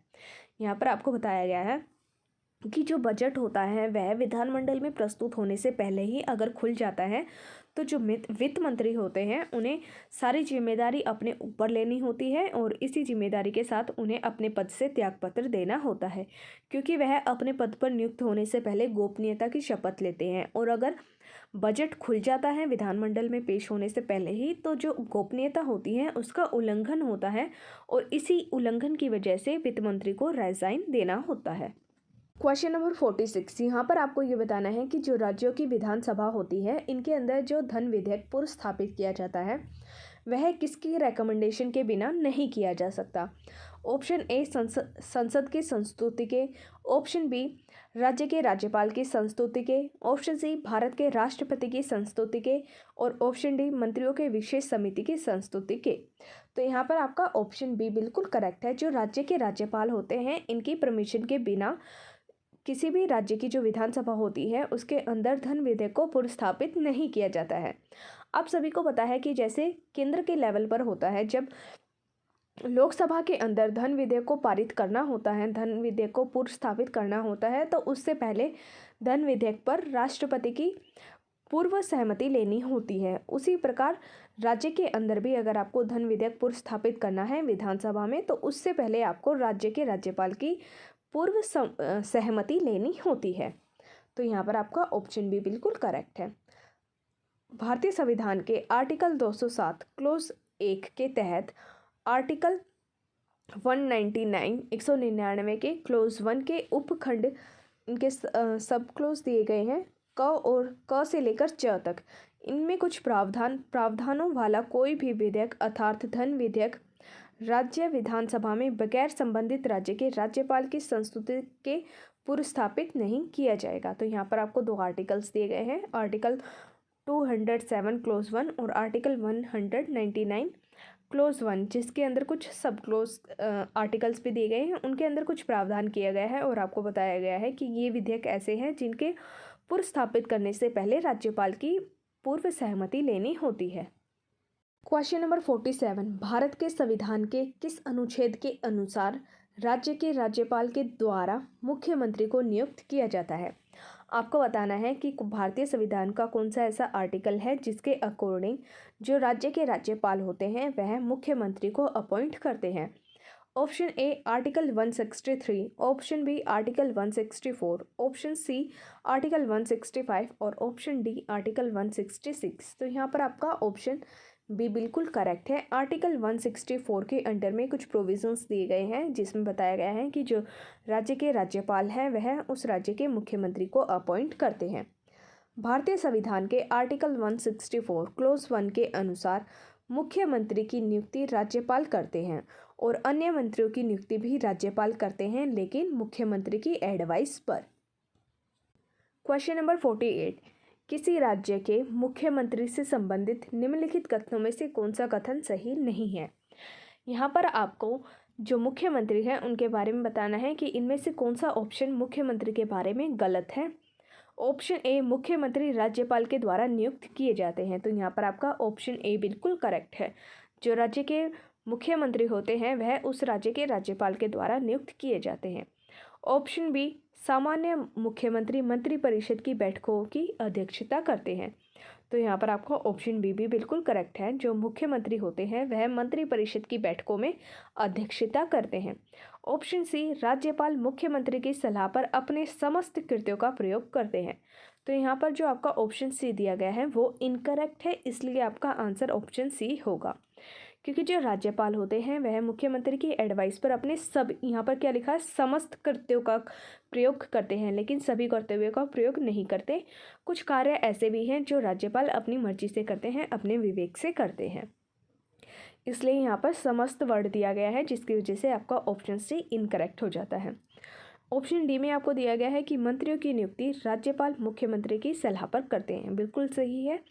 यहाँ पर आपको बताया गया है कि जो बजट होता है वह विधानमंडल में प्रस्तुत होने से पहले ही अगर खुल जाता है तो जो वित्त मंत्री होते हैं उन्हें सारी जिम्मेदारी अपने ऊपर लेनी होती है और इसी जिम्मेदारी के साथ उन्हें अपने पद से त्यागपत्र देना होता है, क्योंकि वह अपने पद पर नियुक्त होने से पहले गोपनीयता की शपथ लेते हैं। और अगर बजट खुल जाता है विधानमंडल में पेश होने से पहले ही तो जो गोपनीयता होती है उसका उल्लंघन होता है और इसी उल्लंघन की वजह से वित्त मंत्री को रिजाइन देना होता है। क्वेश्चन नंबर 46, यहाँ पर आपको ये बताना है कि जो राज्यों की विधानसभा होती है इनके अंदर जो धन विधेयक पूर्व स्थापित किया जाता है वह किसकी रिकमेंडेशन के बिना नहीं किया जा सकता। ऑप्शन ए संसद की संस्तुति के, ऑप्शन बी राज्य के राज्यपाल की संस्तुति के, ऑप्शन सी भारत के राष्ट्रपति की संस्तुति के और ऑप्शन डी मंत्रियों के विशेष समिति की संस्तुति के। तो यहाँ पर आपका ऑप्शन बी बिल्कुल करेक्ट है। जो राज्य के राज्यपाल होते हैं इनकी परमिशन के बिना किसी भी राज्य की जो विधानसभा होती है उसके अंदर धन विधेयक को पुरस्थापित नहीं किया जाता है। आप सभी को पता है कि जैसे केंद्र के लेवल पर होता है, जब लोकसभा के अंदर धन विधेयक को पारित करना होता है, धन विधेयक को पुरस्थापित करना होता है, तो उससे पहले धन विधेयक पर राष्ट्रपति की पूर्व सहमति लेनी होती है। उसी प्रकार राज्य के अंदर भी अगर आपको धन विधेयक पुरस्थापित करना है विधानसभा में तो उससे पहले आपको राज्य के राज्यपाल की पूर्व सहमति लेनी होती है। तो यहाँ पर आपका ऑप्शन बी बिल्कुल करेक्ट है। भारतीय संविधान के आर्टिकल 207 क्लोज 1 के तहत आर्टिकल 199 के क्लोज 1 के उपखंड इनके सब क्लोज दिए गए हैं क और क से लेकर च तक। इनमें कुछ प्रावधानों वाला कोई भी विधेयक अर्थात धन विधेयक राज्य विधानसभा में बगैर संबंधित राज्य के राज्यपाल की संस्तुति के पुरस्थापित नहीं किया जाएगा। तो यहाँ पर आपको दो आर्टिकल्स दिए गए हैं, आर्टिकल 207 क्लोज 1 और आर्टिकल 199 क्लोज 1, जिसके अंदर कुछ सब क्लोज आर्टिकल्स भी दिए गए हैं। उनके अंदर कुछ प्रावधान किया गया है और आपको बताया गया है कि ये विधेयक ऐसे हैं जिनके पुरस्थापित करने से पहले राज्यपाल की पूर्व सहमति लेनी होती है। क्वेश्चन नंबर 47, भारत के संविधान के किस अनुच्छेद के अनुसार राज्य के राज्यपाल के द्वारा मुख्यमंत्री को नियुक्त किया जाता है। आपको बताना है कि भारतीय संविधान का कौन सा ऐसा आर्टिकल है जिसके अकॉर्डिंग जो राज्य के राज्यपाल होते हैं वह मुख्यमंत्री को अपॉइंट करते हैं। Option A article 163, option B article 164, option C article 165 और ऑप्शन डी आर्टिकल 166। तो यहाँ पर आपका ऑप्शन बी बिल्कुल करेक्ट है। आर्टिकल 164 के अंडर में कुछ प्रोविजंस दिए गए हैं जिसमें बताया गया है कि जो राज्य के राज्यपाल हैं वह उस राज्य के मुख्यमंत्री को अपॉइंट करते हैं। भारतीय संविधान के आर्टिकल 164 क्लोज 1 के अनुसार मुख्यमंत्री की नियुक्ति राज्यपाल करते हैं और अन्य मंत्रियों की नियुक्ति भी राज्यपाल करते हैं, लेकिन मुख्यमंत्री की एडवाइस पर। क्वेश्चन नंबर 48, किसी राज्य के मुख्यमंत्री से संबंधित निम्नलिखित कथनों में से कौन सा कथन सही नहीं है। यहाँ पर आपको जो मुख्यमंत्री हैं उनके बारे में बताना है कि इनमें से कौन सा ऑप्शन मुख्यमंत्री के बारे में गलत है। ऑप्शन ए मुख्यमंत्री राज्यपाल के द्वारा नियुक्त किए जाते हैं। तो यहाँ पर आपका ऑप्शन ए बिल्कुल करेक्ट है। जो राज्य के मुख्यमंत्री होते हैं वह उस राज्य के राज्यपाल के द्वारा नियुक्त किए जाते हैं। ऑप्शन बी सामान्य मुख्यमंत्री मंत्रिपरिषद की बैठकों की अध्यक्षता करते हैं। तो यहाँ पर आपका ऑप्शन बी भी बिल्कुल करेक्ट है। जो मुख्यमंत्री होते हैं वह मंत्रिपरिषद की बैठकों में अध्यक्षता करते हैं। ऑप्शन सी राज्यपाल मुख्यमंत्री की सलाह पर अपने समस्त कृत्यों का प्रयोग करते हैं। तो यहाँ पर जो आपका ऑप्शन सी दिया गया है वो इनकरेक्ट है, इसलिए आपका आंसर ऑप्शन सी होगा, क्योंकि जो राज्यपाल होते हैं वह मुख्यमंत्री की एडवाइस पर अपने सब, यहाँ पर क्या लिखा है, समस्त कर्तव्यों का प्रयोग करते हैं, लेकिन सभी कर्तव्यों का प्रयोग नहीं करते। कुछ कार्य ऐसे भी हैं जो राज्यपाल अपनी मर्जी से करते हैं, अपने विवेक से करते हैं, इसलिए यहाँ पर समस्त वर्ड दिया गया है, जिसकी वजह से आपका ऑप्शन सी इनकरेक्ट हो जाता है। ऑप्शन डी में आपको दिया गया है कि मंत्रियों की नियुक्ति राज्यपाल मुख्यमंत्री की सलाह पर करते हैं। बिल्कुल सही है।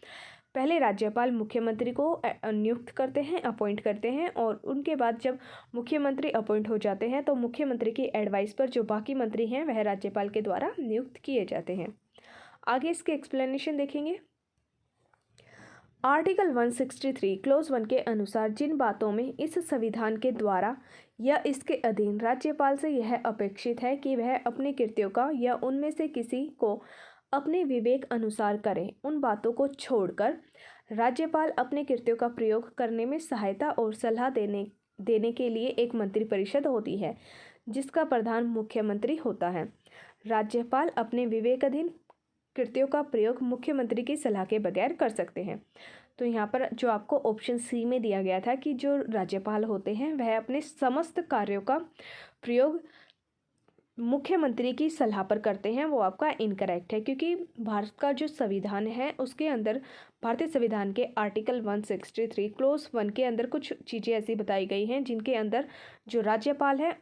पहले राज्यपाल मुख्यमंत्री को नियुक्त करते हैं, अपॉइंट करते हैं, और उनके बाद जब मुख्यमंत्री अपॉइंट हो जाते हैं तो मुख्यमंत्री की एडवाइस पर जो बाकी मंत्री हैं वह राज्यपाल के द्वारा नियुक्त किए जाते हैं। आगे इसके एक्सप्लेनेशन देखेंगे। आर्टिकल 163 क्लोज 1 के अनुसार जिन बातों में इस संविधान के द्वारा या इसके अधीन राज्यपाल से यह अपेक्षित है कि वह अपने कृत्यों का या उनमें से किसी को अपने विवेक अनुसार करे, उन बातों को छोड़कर राज्यपाल अपने कृत्यों का प्रयोग करने में सहायता और सलाह देने के लिए एक मंत्रिपरिषद होती है जिसका प्रधान मुख्यमंत्री होता है। राज्यपाल अपने विवेकाधीन कृत्यों का प्रयोग मुख्यमंत्री की सलाह के बगैर कर सकते हैं। तो यहाँ पर जो आपको ऑप्शन सी में दिया गया था कि जो राज्यपाल होते हैं वह अपने समस्त कार्यों का प्रयोग मुख्यमंत्री की सलाह पर करते हैं, वो आपका इनकरेक्ट है, क्योंकि भारत का जो संविधान है उसके अंदर भारतीय संविधान के आर्टिकल 163 क्लोज 1 के अंदर कुछ चीज़ें ऐसी बताई गई हैं जिनके अंदर जो राज्यपाल हैं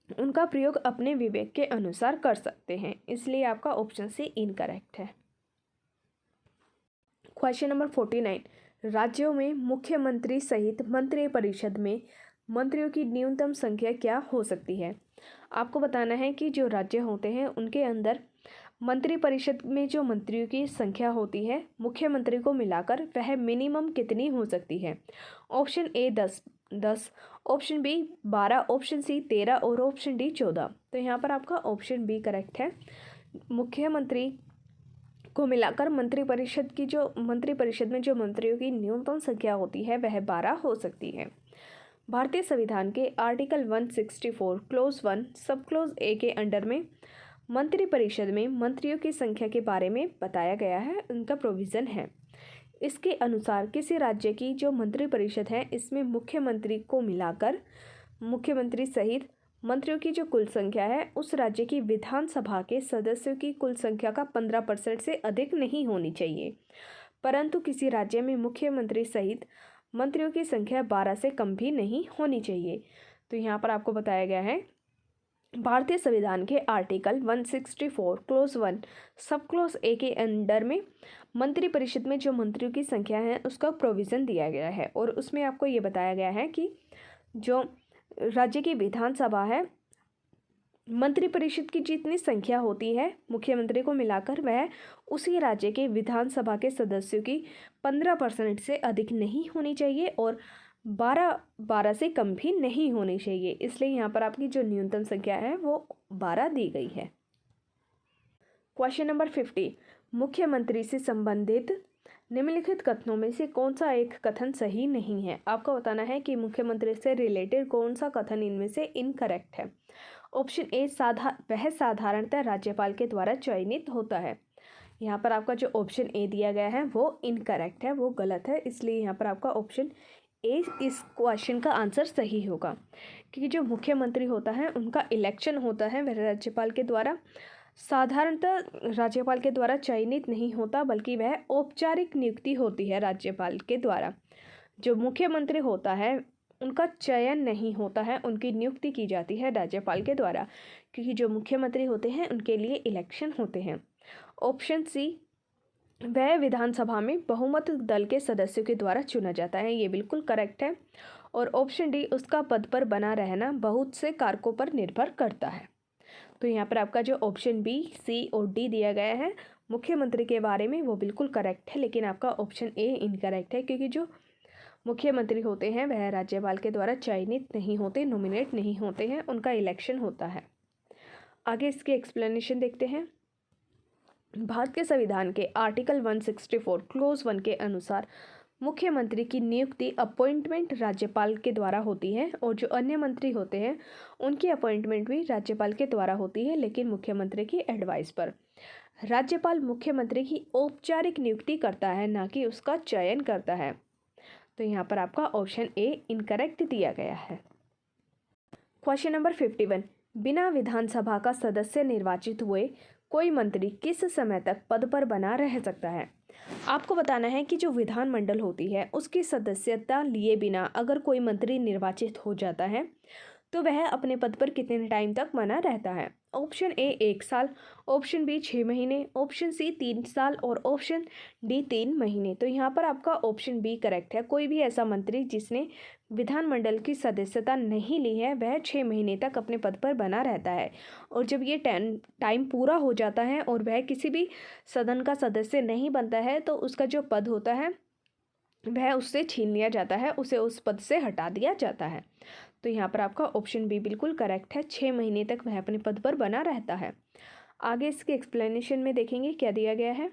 उनका प्रयोग अपने विवेक के अनुसार कर सकते हैं, इसलिए आपका ऑप्शन सी इनकरेक्ट है। क्वेश्चन नंबर 49, राज्यों में मुख्यमंत्री सहित मंत्रिपरिषद में मंत्रियों की न्यूनतम संख्या क्या हो सकती है। आपको बताना है कि जो राज्य होते हैं उनके अंदर मंत्रिपरिषद में जो मंत्रियों की संख्या होती है मुख्यमंत्री को मिलाकर वह मिनिमम कितनी हो सकती है। Option A 10, option B 12, option C 13 और ऑप्शन डी 14। तो यहाँ पर आपका ऑप्शन बी करेक्ट है। मुख्यमंत्री को मिलाकर मंत्रिपरिषद में जो मंत्रियों की न्यूनतम संख्या होती है वह 12 हो सकती है। भारतीय संविधान के आर्टिकल 164 क्लोज 1 सब क्लोज ए के अंडर में मंत्रिपरिषद में मंत्रियों की संख्या के बारे में बताया गया है, उनका प्रोविज़न है। इसके अनुसार किसी राज्य की जो मंत्रिपरिषद है इसमें मुख्यमंत्री को मिलाकर मुख्यमंत्री सहित मंत्रियों की जो कुल संख्या है उस राज्य की विधानसभा के सदस्यों की कुल संख्या का 15% से अधिक नहीं होनी चाहिए, परंतु किसी राज्य में मुख्यमंत्री सहित मंत्रियों की संख्या 12 से कम भी नहीं होनी चाहिए। तो यहाँ पर आपको बताया गया है भारतीय संविधान के आर्टिकल 164 क्लोज 1 सब क्लोज ए के अंडर में मंत्रिपरिषद में जो मंत्रियों की संख्या है उसका प्रोविज़न दिया गया है, और उसमें आपको ये बताया गया है कि जो राज्य की विधानसभा है मंत्रिपरिषद की जितनी संख्या होती है मुख्यमंत्री को मिलाकर वह उसी राज्य के विधानसभा के सदस्यों की 15% से अधिक नहीं होनी चाहिए और 12 से कम भी नहीं होनी चाहिए, इसलिए यहाँ पर आपकी जो न्यूनतम संख्या है वो 12 दी गई है। क्वेश्चन नंबर 50, मुख्यमंत्री से संबंधित निम्नलिखित कथनों में से कौन सा एक कथन सही नहीं है। आपको बताना है कि मुख्यमंत्री से रिलेटेड कौन सा कथन इनमें से इनकरेक्ट है। ऑप्शन ए वह साधारणतः राज्यपाल के द्वारा चयनित होता है। यहाँ पर आपका जो ऑप्शन ए दिया गया है वो इनकरेक्ट है, वो गलत है, इसलिए यहाँ पर आपका ऑप्शन ए इस क्वेश्चन का आंसर सही होगा, क्योंकि जो मुख्यमंत्री होता है उनका इलेक्शन होता है वह राज्यपाल के द्वारा, साधारणतः राज्यपाल के द्वारा चयनित नहीं होता बल्कि वह औपचारिक नियुक्ति होती है राज्यपाल के द्वारा। जो मुख्यमंत्री होता है उनका चयन नहीं होता है, उनकी नियुक्ति की जाती है राज्यपाल के द्वारा, क्योंकि जो मुख्यमंत्री होते हैं उनके लिए इलेक्शन होते हैं। ऑप्शन सी वह विधानसभा में बहुमत दल के सदस्यों के द्वारा चुना जाता है, ये बिल्कुल करेक्ट है। और ऑप्शन डी उसका पद पर बना रहना बहुत से कारकों पर निर्भर करता है। तो यहाँ पर आपका जो ऑप्शन बी, सी और डी दिया गया है मुख्यमंत्री के बारे में वो बिल्कुल करेक्ट है, लेकिन आपका ऑप्शन ए इनकरेक्ट है, क्योंकि जो मुख्यमंत्री होते हैं वह राज्यपाल के द्वारा चयनित नहीं होते, नॉमिनेट नहीं होते हैं, उनका इलेक्शन होता है। आगे इसके एक्सप्लेनेशन देखते हैं। भारत के संविधान के आर्टिकल 164 क्लोज 1 के अनुसार मुख्यमंत्री की नियुक्ति अपॉइंटमेंट राज्यपाल के द्वारा होती है और जो अन्य मंत्री होते हैं उनकी अपॉइंटमेंट भी राज्यपाल के द्वारा होती है, लेकिन मुख्यमंत्री की एडवाइस पर। राज्यपाल मुख्यमंत्री की औपचारिक नियुक्ति करता है, ना कि उसका चयन करता है। तो यहाँ पर आपका ऑप्शन ए इनकरेक्ट दिया गया है। क्वेश्चन नंबर 51, बिना विधानसभा का सदस्य निर्वाचित हुए कोई मंत्री किस समय तक पद पर बना रह सकता है। आपको बताना है कि जो विधानमंडल होती है उसकी सदस्यता लिए बिना अगर कोई मंत्री निर्वाचित हो जाता है तो वह अपने पद पर कितने टाइम तक बना रहता है। ऑप्शन ए 1 साल, ऑप्शन बी 6 महीने, ऑप्शन सी 3 साल और ऑप्शन डी 3 महीने। तो यहाँ पर आपका ऑप्शन बी करेक्ट है। कोई भी ऐसा मंत्री जिसने विधानमंडल की सदस्यता नहीं ली है वह 6 महीने तक अपने पद पर बना रहता है, और जब ये टाइम पूरा हो जाता है और वह किसी भी सदन का सदस्य नहीं बनता है तो उसका जो पद होता है वह उससे छीन लिया जाता है, उसे उस पद से हटा दिया जाता है। तो यहाँ पर आपका ऑप्शन बी बिल्कुल करेक्ट है। 6 महीने तक वह अपने पद पर बना रहता है। आगे इसके एक्सप्लेनेशन में देखेंगे क्या दिया गया है।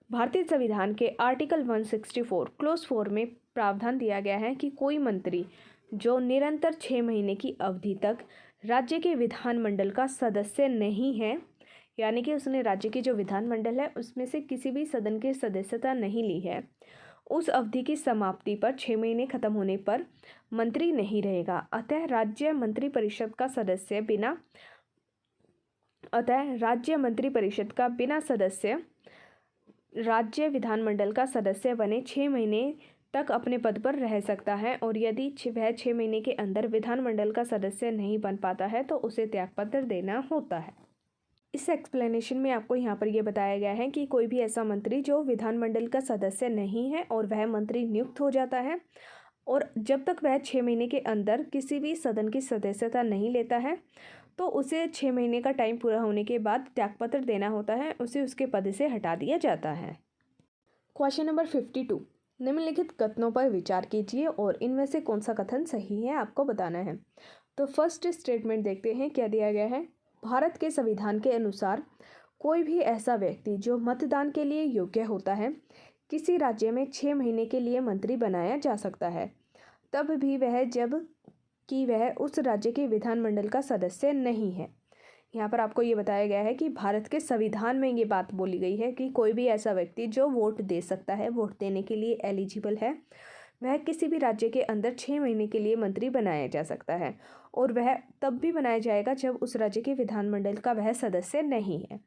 भारतीय संविधान के आर्टिकल 164 क्लोज 4 में प्रावधान दिया गया है कि कोई मंत्री जो निरंतर 6 महीने की अवधि तक राज्य के विधानमंडल का सदस्य नहीं है, यानी कि उसने राज्य की जो विधानमंडल है उसमें से किसी भी सदन की सदस्यता नहीं ली है, उस अवधि की समाप्ति पर 6 महीने खत्म होने पर मंत्री नहीं रहेगा। अतः राज्य मंत्रिपरिषद का बिना सदस्य राज्य विधानमंडल का सदस्य बने 6 महीने तक अपने पद पर रह सकता है, और यदि वह 6 महीने के अंदर विधानमंडल का सदस्य नहीं बन पाता है तो उसे त्यागपत्र देना होता है। इस एक्सप्लेनेशन में आपको यहाँ पर यह बताया गया है कि कोई भी ऐसा मंत्री जो विधानमंडल का सदस्य नहीं है और वह मंत्री नियुक्त हो जाता है, और जब तक वह 6 महीने के अंदर किसी भी सदन की सदस्यता नहीं लेता है तो उसे 6 महीने का टाइम पूरा होने के बाद त्यागपत्र देना होता है, उसे उसके पद से हटा दिया जाता है। क्वेश्चन नंबर 52, निम्नलिखित कथनों पर विचार कीजिए और इनमें से कौन सा कथन सही है आपको बताना है। तो फर्स्ट स्टेटमेंट देखते हैं क्या दिया गया है। भारत के संविधान के अनुसार कोई भी ऐसा व्यक्ति जो मतदान के लिए योग्य होता है किसी राज्य में 6 महीने के लिए मंत्री बनाया जा सकता है, तब भी वह जब कि वह उस राज्य के विधानमंडल का सदस्य नहीं है। यहाँ पर आपको ये बताया गया है कि भारत के संविधान में ये बात बोली गई है कि कोई भी ऐसा व्यक्ति जो वोट दे सकता है, वोट देने के लिए एलिजिबल है, वह किसी भी राज्य के अंदर 6 महीने के लिए मंत्री बनाया जा सकता है, और वह तब भी बनाया जाएगा जब उस राज्य के विधानमंडल का वह सदस्य नहीं है।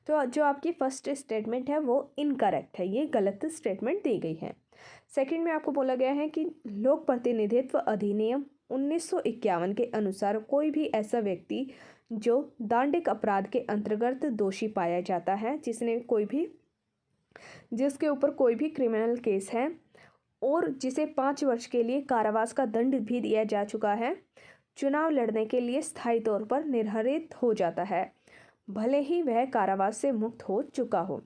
तो जो आपकी फर्स्ट स्टेटमेंट है वो इनकरेक्ट है, ये गलत स्टेटमेंट दी गई है। सेकंड में आपको बोला गया है कि लोक प्रतिनिधित्व अधिनियम 1951 के अनुसार कोई भी ऐसा व्यक्ति जो दांडिक अपराध के अंतर्गत दोषी पाया जाता है, जिसके ऊपर कोई भी क्रिमिनल केस है और जिसे 5 वर्ष के लिए कारावास का दंड भी दिया जा चुका है, चुनाव लड़ने के लिए स्थायी तौर पर निर्धारित हो जाता है, भले ही वह कारावास से मुक्त हो चुका हो।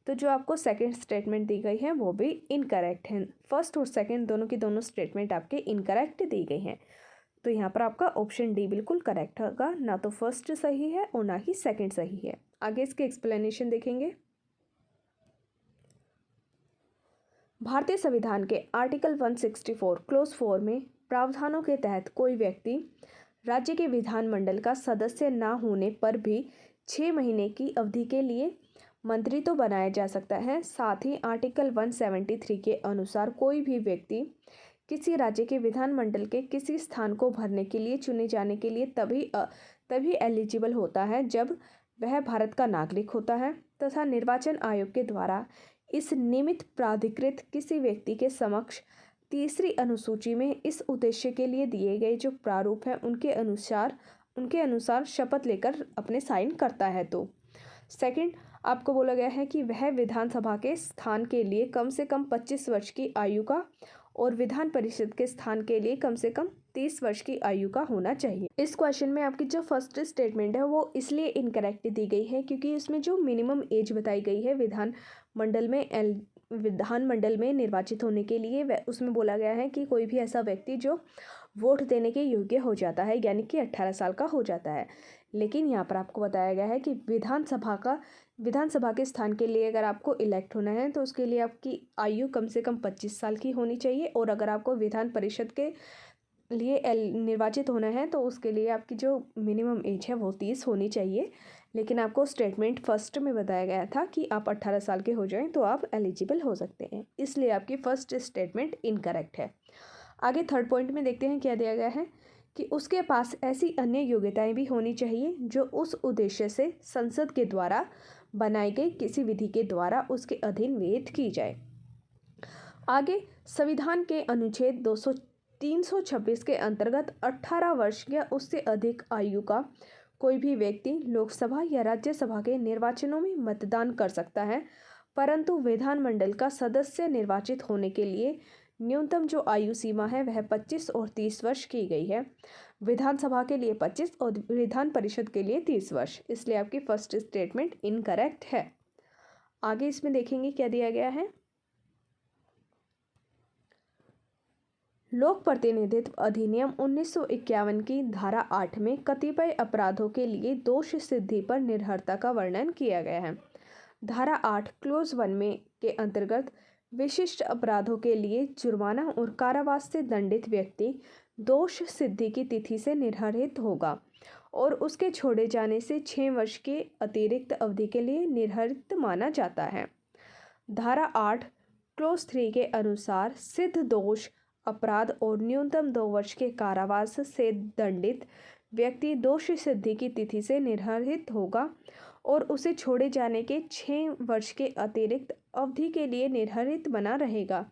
तो जो आपको सेकंड स्टेटमेंट दी गई है वो भी इनकरेक्ट है। फर्स्ट और सेकंड दोनों की दोनों स्टेटमेंट आपके इनकरेक्ट दी गई हैं। तो यहाँ पर आपका ऑप्शन डी बिल्कुल करेक्ट होगा, ना तो फर्स्ट सही है और ना ही सेकंड सही है। आगे इसके एक्सप्लेनेशन देखेंगे। भारतीय संविधान के आर्टिकल 164 क्लोज 4 में प्रावधानों के तहत कोई व्यक्ति राज्य के विधानमंडल का सदस्य न होने पर भी 6 महीने की अवधि के लिए मंत्री तो बनाया जा सकता है। साथ ही आर्टिकल 173 के अनुसार कोई भी व्यक्ति किसी राज्य के विधानमंडल के किसी स्थान को भरने के लिए चुने जाने के लिए तभी एलिजिबल होता है जब वह भारत का नागरिक होता है, तथा निर्वाचन आयोग के द्वारा इस निमित्त प्राधिकृत किसी व्यक्ति के समक्ष तीसरी अनुसूची में इस उद्देश्य के लिए दिए गए जो प्रारूप हैं उनके अनुसार शपथ लेकर अपने साइन करता है। तो सेकंड आपको बोला गया है कि वह विधानसभा के स्थान के लिए कम से कम 25 वर्ष की आयु का और विधान परिषद के स्थान के लिए कम से कम 30 वर्ष की आयु का होना चाहिए। इस क्वेश्चन में आपकी जो फर्स्ट स्टेटमेंट है वो इसलिए इनकरेक्ट दी गई है क्योंकि इसमें जो मिनिमम एज बताई गई है विधानमंडल में निर्वाचित होने के लिए, उसमें बोला गया है कि कोई भी ऐसा व्यक्ति जो वोट देने के योग्य हो जाता है यानी कि 18 साल का हो जाता है। लेकिन यहाँ पर आपको बताया गया है कि विधानसभा के स्थान के लिए अगर आपको इलेक्ट होना है तो उसके लिए आपकी आयु कम से कम 25 साल की होनी चाहिए, और अगर आपको विधान परिषद के लिए निर्वाचित होना है तो उसके लिए आपकी जो मिनिमम एज है वो 30 होनी चाहिए। लेकिन आपको स्टेटमेंट फर्स्ट में बताया गया था कि आप 18 साल के हो जाएं तो आप एलिजिबल हो सकते हैं, इसलिए आपकी फर्स्ट स्टेटमेंट इनकरेक्ट है। आगे थर्ड पॉइंट में देखते हैं क्या दिया गया है कि उसके पास ऐसी अन्य योग्यताएं भी होनी चाहिए जो उस उद्देश्य से संसद के द्वारा बनाई गई किसी विधि के द्वारा उसके अधीन विहित की जाए। आगे संविधान के अनुच्छेद 326 के अंतर्गत 18 वर्ष या उससे अधिक आयु का कोई भी व्यक्ति लोकसभा या राज्यसभा के निर्वाचनों में मतदान कर सकता है, परंतु विधानमंडल का सदस्य निर्वाचित होने के लिए न्यूनतम जो आयु सीमा है वह 25 और 30 वर्ष की गई है। विधानसभा के लिए 25 और विधान परिषद के लिए 30 वर्ष, इसलिए आपकी फर्स्ट स्टेटमेंट इनकरेक्ट है। आगे इसमें देखेंगे क्या दिया गया है। लोक प्रतिनिधित्व अधिनियम 1951 की धारा 8 में कतिपय अपराधों के लिए दोष सिद्धि पर निर्भरता का वर्णन किया गया है। धारा 8 क्लोज 1 में के अंतर्गत विशिष्ट अपराधों के लिए जुर्माना और कारावास से दंडित व्यक्ति दोष सिद्धि की तिथि से निर्धारित होगा और उसके छोड़े जाने से 6 वर्ष के अतिरिक्त अवधि के लिए निर्धारित माना जाता है। धारा 8 क्लोज 3 के अनुसार सिद्ध दोष अपराध और न्यूनतम 2 वर्ष के कारावास से दंडित व्यक्ति दोष सिद्धि की तिथि से निर्धारित होगा और उसे छोड़े जाने के 6 वर्ष के अतिरिक्त अवधि के लिए निर्धारित बना रहेगा।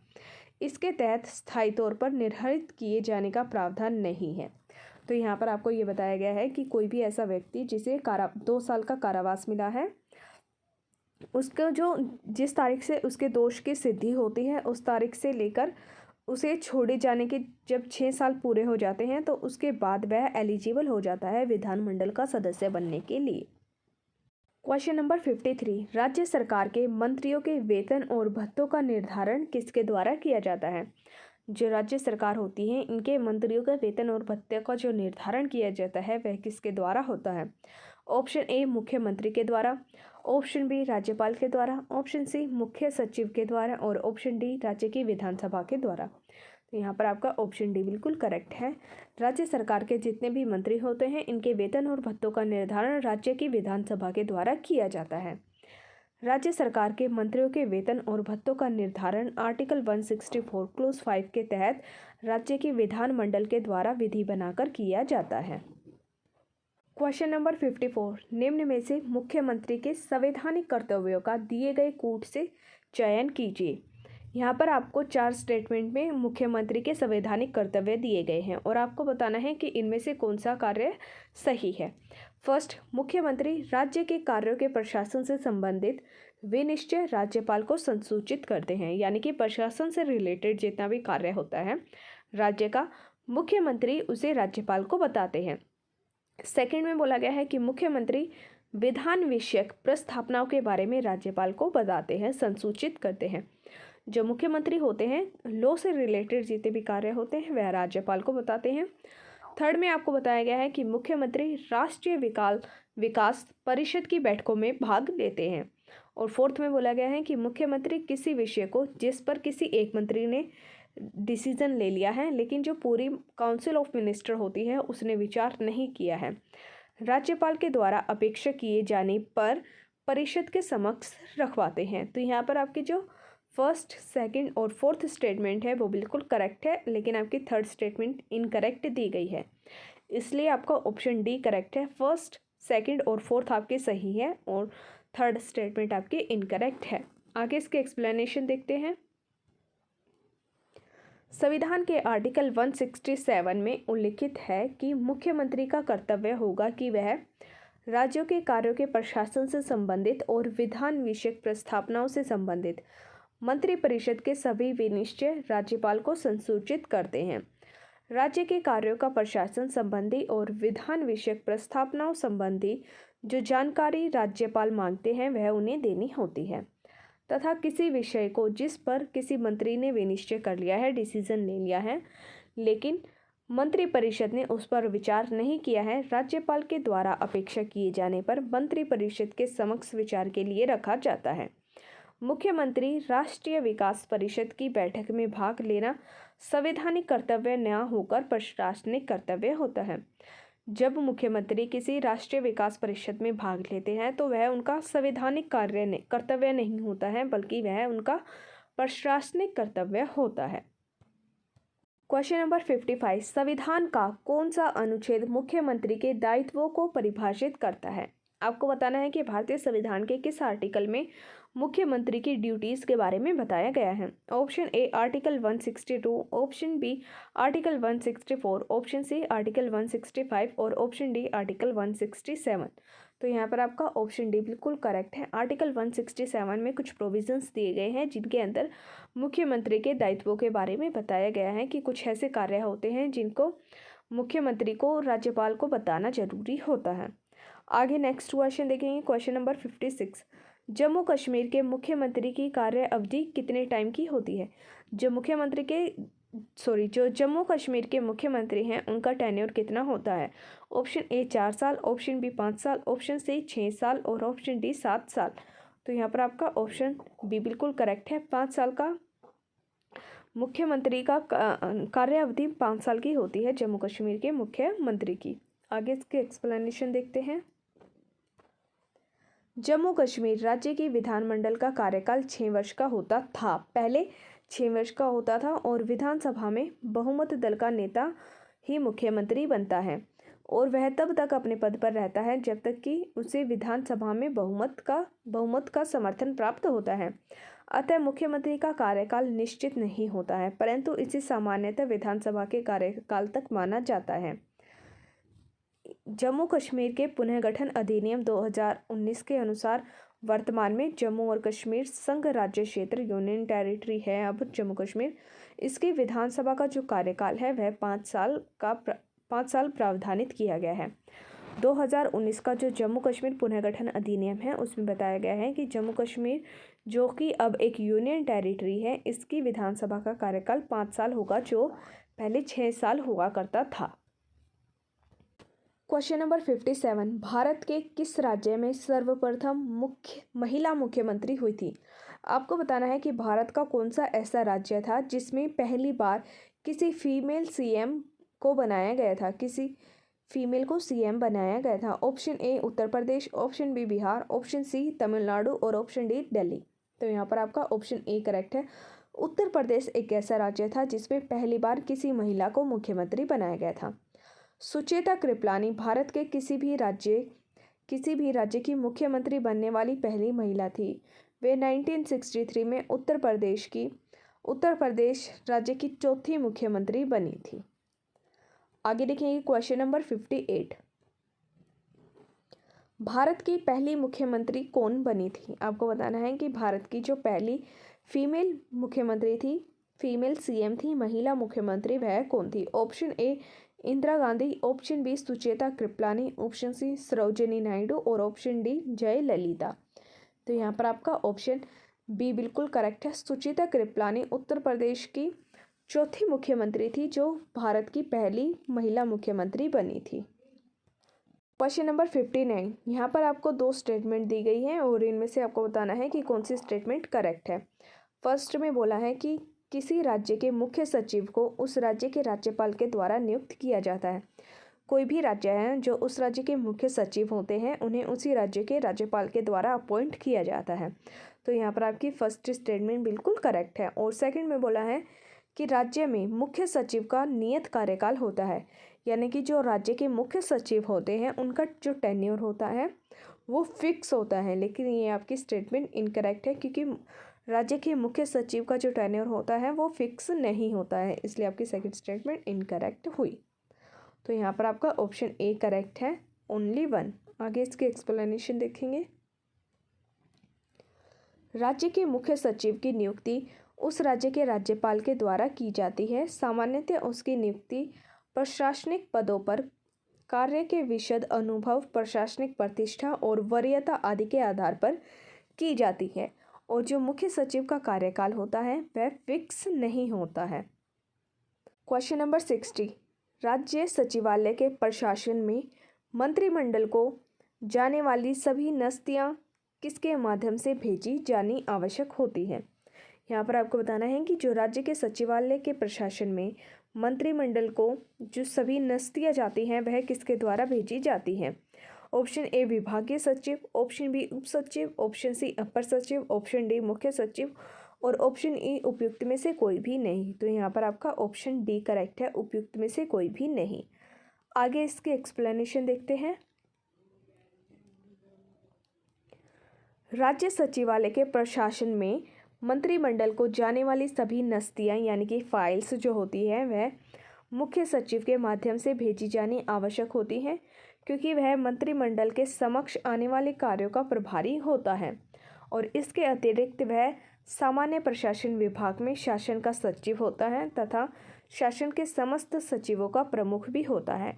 इसके तहत स्थायी तौर पर निर्धारित किए जाने का प्रावधान नहीं है। तो यहाँ पर आपको ये बताया गया है कि कोई भी ऐसा व्यक्ति जिसे 2 साल का कारावास मिला है, उसका जो जिस तारीख से उसके दोष की सिद्धि होती है उस तारीख से लेकर उसे छोड़े जाने के जब 6 साल पूरे हो जाते हैं तो उसके बाद वह एलिजिबल हो जाता है विधानमंडल का सदस्य बनने के लिए। क्वेश्चन नंबर 53, राज्य सरकार के मंत्रियों के वेतन और भत्तों का निर्धारण किसके द्वारा किया जाता है। जो राज्य सरकार होती है इनके मंत्रियों का वेतन और भत्ते का जो निर्धारण किया जाता है वह किसके द्वारा होता है। ऑप्शन ए मुख्यमंत्री के द्वारा, ऑप्शन बी राज्यपाल के द्वारा, ऑप्शन सी मुख्य सचिव के द्वारा और ऑप्शन डी राज्य की विधानसभा के द्वारा। तो यहाँ पर आपका ऑप्शन डी बिल्कुल करेक्ट है। राज्य सरकार के जितने भी मंत्री होते हैं इनके वेतन और भत्तों का निर्धारण राज्य की विधानसभा के द्वारा किया जाता है। राज्य सरकार के मंत्रियों के वेतन और भत्तों का निर्धारण आर्टिकल 164 क्लोज 5 के तहत राज्य की विधानमंडल के द्वारा विधि बनाकर किया जाता है। क्वेश्चन नंबर 54, निम्न में से मुख्यमंत्री के संवैधानिक कर्तव्यों का दिए गए कूट से चयन कीजिए। यहाँ पर आपको 4 स्टेटमेंट में मुख्यमंत्री के संवैधानिक कर्तव्य दिए गए हैं और आपको बताना है कि इनमें से कौन सा कार्य सही है। फर्स्ट, मुख्यमंत्री राज्य के कार्यों के प्रशासन से संबंधित विनिश्चय राज्यपाल को संसूचित करते हैं, यानी कि प्रशासन से रिलेटेड जितना भी कार्य होता है राज्य का, मुख्यमंत्री उसे राज्यपाल को बताते हैं। सेकंड में बोला गया है कि मुख्यमंत्री विधान विषयक प्रस्तावनाओं के बारे में राज्यपाल को बताते हैं, संसूचित करते हैं। जो मुख्यमंत्री होते हैं लॉ से रिलेटेड जितने भी कार्य होते हैं वह राज्यपाल को बताते हैं। थर्ड में आपको बताया गया है कि मुख्यमंत्री राष्ट्रीय विकास परिषद की बैठकों में भाग लेते हैं। और फोर्थ में बोला गया है कि मुख्यमंत्री किसी विषय को जिस पर किसी एक मंत्री ने डिसीजन ले लिया है लेकिन जो पूरी काउंसिल ऑफ मिनिस्टर होती है उसने विचार नहीं किया है, राज्यपाल के द्वारा अपेक्षा किए जाने पर परिषद के समक्ष रखवाते हैं। तो यहाँ पर आपकी जो फर्स्ट, सेकंड और फोर्थ स्टेटमेंट है वो बिल्कुल करेक्ट है, लेकिन आपकी थर्ड स्टेटमेंट इनकरेक्ट दी गई है, इसलिए आपका ऑप्शन डी करेक्ट है। फर्स्ट, सेकंड और फोर्थ आपके सही है और थर्ड स्टेटमेंट आपकी इनकरेक्ट है। आगे इसके एक्सप्लेनेशन देखते हैं। संविधान के आर्टिकल 167 में उल्लिखित है कि मुख्यमंत्री का कर्तव्य होगा कि वह राज्यों के कार्यों के प्रशासन से संबंधित और विधान विषयक प्रस्तावनाओं से संबंधित मंत्रिपरिषद के सभी विनिश्चय राज्यपाल को संसूचित करते हैं। राज्य के कार्यों का प्रशासन संबंधी और विधान विषयक प्रस्तावनाओं संबंधी जो जानकारी राज्यपाल मांगते हैं वह उन्हें देनी होती है तथा किसी विषय को जिस पर किसी मंत्री ने विनिश्चय कर लिया है, डिसीजन ले लिया है, लेकिन मंत्रिपरिषद ने उस पर विचार नहीं किया है, राज्यपाल के द्वारा अपेक्षा किए जाने पर मंत्रिपरिषद के समक्ष विचार के लिए रखा जाता है। मुख्यमंत्री राष्ट्रीय विकास परिषद की बैठक में भाग लेना संवैधानिक कर्तव्य न होकर प्रशासनिक कर्तव्य होता है। जब मुख्यमंत्री किसी राष्ट्रीय विकास परिषद में भाग लेते हैं तो वह उनका संवैधानिक कर्तव्य नहीं होता है, बल्कि वह उनका प्रशासनिक कर्तव्य होता है। क्वेश्चन नंबर 55, संविधान का कौन सा अनुच्छेद मुख्यमंत्री के दायित्वों को परिभाषित करता है। आपको बताना है कि भारतीय संविधान के किस आर्टिकल में मुख्यमंत्री की ड्यूटीज़ के बारे में बताया गया है। Option A article 162, option B article 164, option C article 165 और ऑप्शन डी आर्टिकल 167। तो यहाँ पर आपका ऑप्शन डी बिल्कुल करेक्ट है। आर्टिकल 167 में कुछ प्रोविजंस दिए गए हैं जिनके अंदर मुख्यमंत्री के दायित्वों के बारे में बताया गया है कि कुछ ऐसे कार्य होते हैं जिनको मुख्यमंत्री को राज्यपाल को बताना जरूरी होता है। आगे नेक्स्ट क्वेश्चन देखेंगे, क्वेश्चन नंबर 56। जम्मू कश्मीर के मुख्यमंत्री की कार्य अवधि कितने टाइम की होती है? जो जम्मू कश्मीर के मुख्यमंत्री हैं उनका टेन्योर कितना होता है? ऑप्शन ए 4 साल, ऑप्शन बी 5 साल, ऑप्शन सी 6 साल और ऑप्शन डी 7 साल। तो यहाँ पर आपका ऑप्शन बी बिल्कुल करेक्ट है। 5 साल का मुख्यमंत्री का कार्य अवधि 5 साल की होती है जम्मू कश्मीर के मुख्यमंत्री की। आगे इसके एक्सप्लेनेशन देखते हैं। जम्मू कश्मीर राज्य की विधानमंडल का कार्यकाल 6 वर्ष का होता था। पहले 6 वर्ष का होता था और विधानसभा में बहुमत दल का नेता ही मुख्यमंत्री बनता है और वह तब तक अपने पद पर रहता है जब तक कि उसे विधानसभा में बहुमत का समर्थन प्राप्त होता है। अतः मुख्यमंत्री का कार्यकाल निश्चित नहीं होता है, परंतु इसे सामान्यतः विधानसभा के कार्यकाल तक माना जाता है। जम्मू कश्मीर के पुनर्गठन अधिनियम 2019 के अनुसार वर्तमान में जम्मू और कश्मीर संघ राज्य क्षेत्र यूनियन टेरिटरी है अब जम्मू कश्मीर। इसकी विधानसभा का जो कार्यकाल है वह 5 साल प्रावधानित किया गया है। 2019 का जो जम्मू कश्मीर पुनर्गठन अधिनियम है उसमें बताया गया है कि जम्मू कश्मीर जो कि अब एक यूनियन टेरिटरी है, इसकी विधानसभा का कार्यकाल 5 साल होगा, जो पहले 6 साल हुआ करता था। Question number 57। भारत के किस राज्य में सर्वप्रथम महिला मुख्यमंत्री हुई थी? आपको बताना है कि भारत का कौन सा ऐसा राज्य था जिसमें पहली बार किसी फीमेल सीएम को बनाया गया था, किसी फीमेल को सीएम बनाया गया था। Option A Uttar Pradesh, option B Bihar, option C Tamil Nadu और ऑप्शन डी दिल्ली। तो यहाँ पर आपका ऑप्शन ए करेक्ट है। उत्तर प्रदेश एक ऐसा राज्य था जिसमें पहली बार किसी महिला को मुख्यमंत्री बनाया गया था। सुचेता कृपलानी भारत के किसी भी राज्य की मुख्यमंत्री बनने वाली पहली महिला थी। वे 1963 में उत्तर प्रदेश राज्य की चौथी मुख्यमंत्री बनी थी। आगे देखेंगे क्वेश्चन नंबर 58। भारत की पहली मुख्यमंत्री कौन बनी थी? आपको बताना है कि भारत की जो पहली फीमेल मुख्यमंत्री थी, फीमेल सीएम थी, महिला मुख्यमंत्री, वह कौन थी? Option A Indira Gandhi, option B Sucheta Kripalani, option C Sarojini Naidu और ऑप्शन डी जयललिता। तो यहाँ पर आपका ऑप्शन बी बिल्कुल करेक्ट है। सुचेता कृपलानी उत्तर प्रदेश की चौथी मुख्यमंत्री थी जो भारत की पहली महिला मुख्यमंत्री बनी थी। Question number 59। यहाँ पर आपको 2 स्टेटमेंट दी गई हैं और इनमें से आपको बताना है कि कौन सी स्टेटमेंट करेक्ट है। फर्स्ट में बोला है कि किसी राज्य के मुख्य सचिव को उस राज्य के राज्यपाल के द्वारा नियुक्त किया जाता है। कोई भी राज्य है जो उस राज्य के मुख्य सचिव होते हैं उन्हें उसी राज्य के राज्यपाल के द्वारा अपॉइंट किया जाता है। तो यहाँ पर आपकी फर्स्ट स्टेटमेंट बिल्कुल करेक्ट है। और सेकंड में बोला है कि राज्य में मुख्य सचिव का नियत कार्यकाल होता है, यानी कि जो राज्य के मुख्य सचिव होते हैं उनका जो टेन्योर होता है वो फिक्स होता है। लेकिन ये आपकी स्टेटमेंट इनकरेक्ट है क्योंकि राज्य के मुख्य सचिव का जो टेन्योर होता है वो फिक्स नहीं होता है, इसलिए आपकी सेकंड स्टेटमेंट इनकरेक्ट हुई। तो यहाँ पर आपका ऑप्शन ए करेक्ट है, ओनली 1। आगे इसके एक्सप्लेनेशन देखेंगे। राज्य के मुख्य सचिव की नियुक्ति उस राज्य के राज्यपाल के द्वारा की जाती है। सामान्यतः उसकी नियुक्ति प्रशासनिक पदों पर कार्य के विशद अनुभव, प्रशासनिक प्रतिष्ठा और वरीयता आदि के आधार पर की जाती है और जो मुख्य सचिव का कार्यकाल होता है वह फिक्स नहीं होता है। Question number 60। राज्य सचिवालय के प्रशासन में मंत्रिमंडल को जाने वाली सभी नस्तियाँ किसके माध्यम से भेजी जानी आवश्यक होती है? यहाँ पर आपको बताना है कि जो राज्य के सचिवालय के प्रशासन में मंत्रिमंडल को जो सभी नस्तियाँ जाती हैं वह किसके द्वारा भेजी जाती हैं? ऑप्शन ए विभागीय सचिव, ऑप्शन बी उप सचिव, ऑप्शन सी अपर सचिव, ऑप्शन डी मुख्य सचिव और ऑप्शन ई उपयुक्त में से कोई भी नहीं। तो यहाँ पर आपका ऑप्शन डी करेक्ट है, उपयुक्त में से कोई भी नहीं। आगे इसके एक्सप्लेनेशन देखते हैं। राज्य सचिवालय के प्रशासन में मंत्रिमंडल को जाने वाली सभी नस्तियाँ यानी कि फाइल्स जो होती है वह मुख्य सचिव के माध्यम से भेजी जानी आवश्यक होती है, क्योंकि वह मंत्रिमंडल के समक्ष आने वाले कार्यों का प्रभारी होता है। और इसके अतिरिक्त वह सामान्य प्रशासन विभाग में शासन का सचिव होता है तथा शासन के समस्त सचिवों का प्रमुख भी होता है।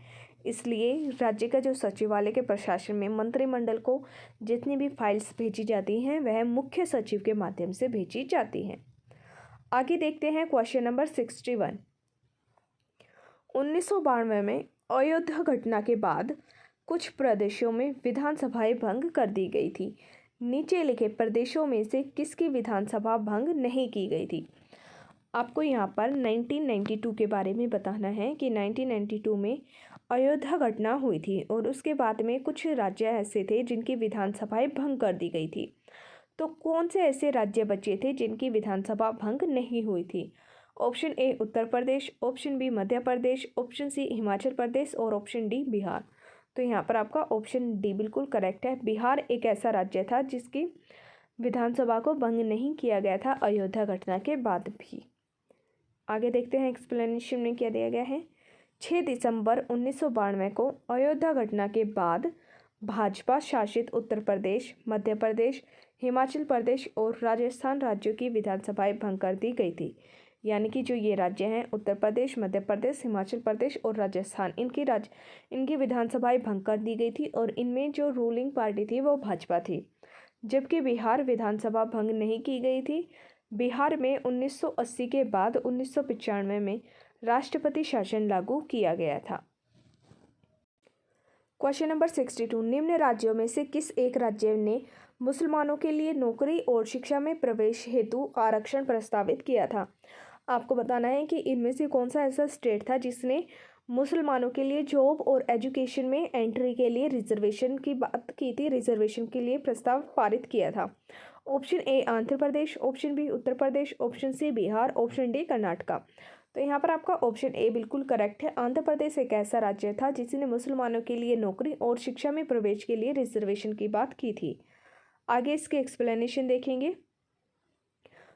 इसलिए राज्य का जो सचिवालय के प्रशासन में मंत्रिमंडल को जितनी भी फाइल्स भेजी जाती हैं वह मुख्य सचिव के माध्यम से भेजी जाती हैं। आगे देखते हैं क्वेश्चन नंबर 61। 1992 में अयोध्या घटना के बाद कुछ प्रदेशों में विधानसभाएं भंग कर दी गई थी। नीचे लिखे प्रदेशों में से किसकी विधानसभा भंग नहीं की गई थी? आपको यहाँ पर 1992 के बारे में बताना है कि 1992 में अयोध्या घटना हुई थी और उसके बाद में कुछ राज्य ऐसे थे जिनकी विधानसभाएं भंग कर दी गई थी। तो कौन से ऐसे राज्य बचे थे जिनकी विधानसभा भंग नहीं हुई थी? Option A Uttar Pradesh, option B Madhya Pradesh, option C Himachal Pradesh और ऑप्शन डी बिहार। तो यहाँ पर आपका ऑप्शन डी बिल्कुल करेक्ट है। बिहार एक ऐसा राज्य था जिसकी विधानसभा को भंग नहीं किया गया था अयोध्या घटना के बाद भी। आगे देखते हैं एक्सप्लेनेशन में क्या दिया गया है। 6 दिसंबर 1992 को अयोध्या घटना के बाद भाजपा शासित उत्तर प्रदेश, मध्य प्रदेश, हिमाचल प्रदेश और राजस्थान राज्यों की विधानसभाएं भंग कर दी गई थी। यानी कि जो ये राज्य हैं उत्तर प्रदेश, मध्य प्रदेश, हिमाचल प्रदेश और राजस्थान, इनकी विधानसभाएं भंग कर दी गई थी और इनमें जो रूलिंग पार्टी थी वो भाजपा थी। जबकि बिहार विधानसभा भंग नहीं की गई थी। बिहार में 1980 के बाद 1995 में राष्ट्रपति शासन लागू किया गया था। Question number 62। निम्न राज्यों में से किस एक राज्य ने मुसलमानों के लिए नौकरी और शिक्षा में प्रवेश हेतु आरक्षण प्रस्तावित किया था? आपको बताना है कि इनमें से कौन सा ऐसा स्टेट था जिसने मुसलमानों के लिए जॉब और एजुकेशन में एंट्री के लिए रिजर्वेशन की बात की थी, रिजर्वेशन के लिए प्रस्ताव पारित किया था। Option A Andhra Pradesh, option B Uttar Pradesh, option C Bihar, option D Karnataka. तो यहाँ पर आपका ऑप्शन ए बिल्कुल करेक्ट है। आंध्र प्रदेश एक ऐसा राज्य था जिसने मुसलमानों के लिए नौकरी और शिक्षा में प्रवेश के लिए रिजर्वेशन की बात की थी। आगे इसके एक्सप्लेनेशन देखेंगे।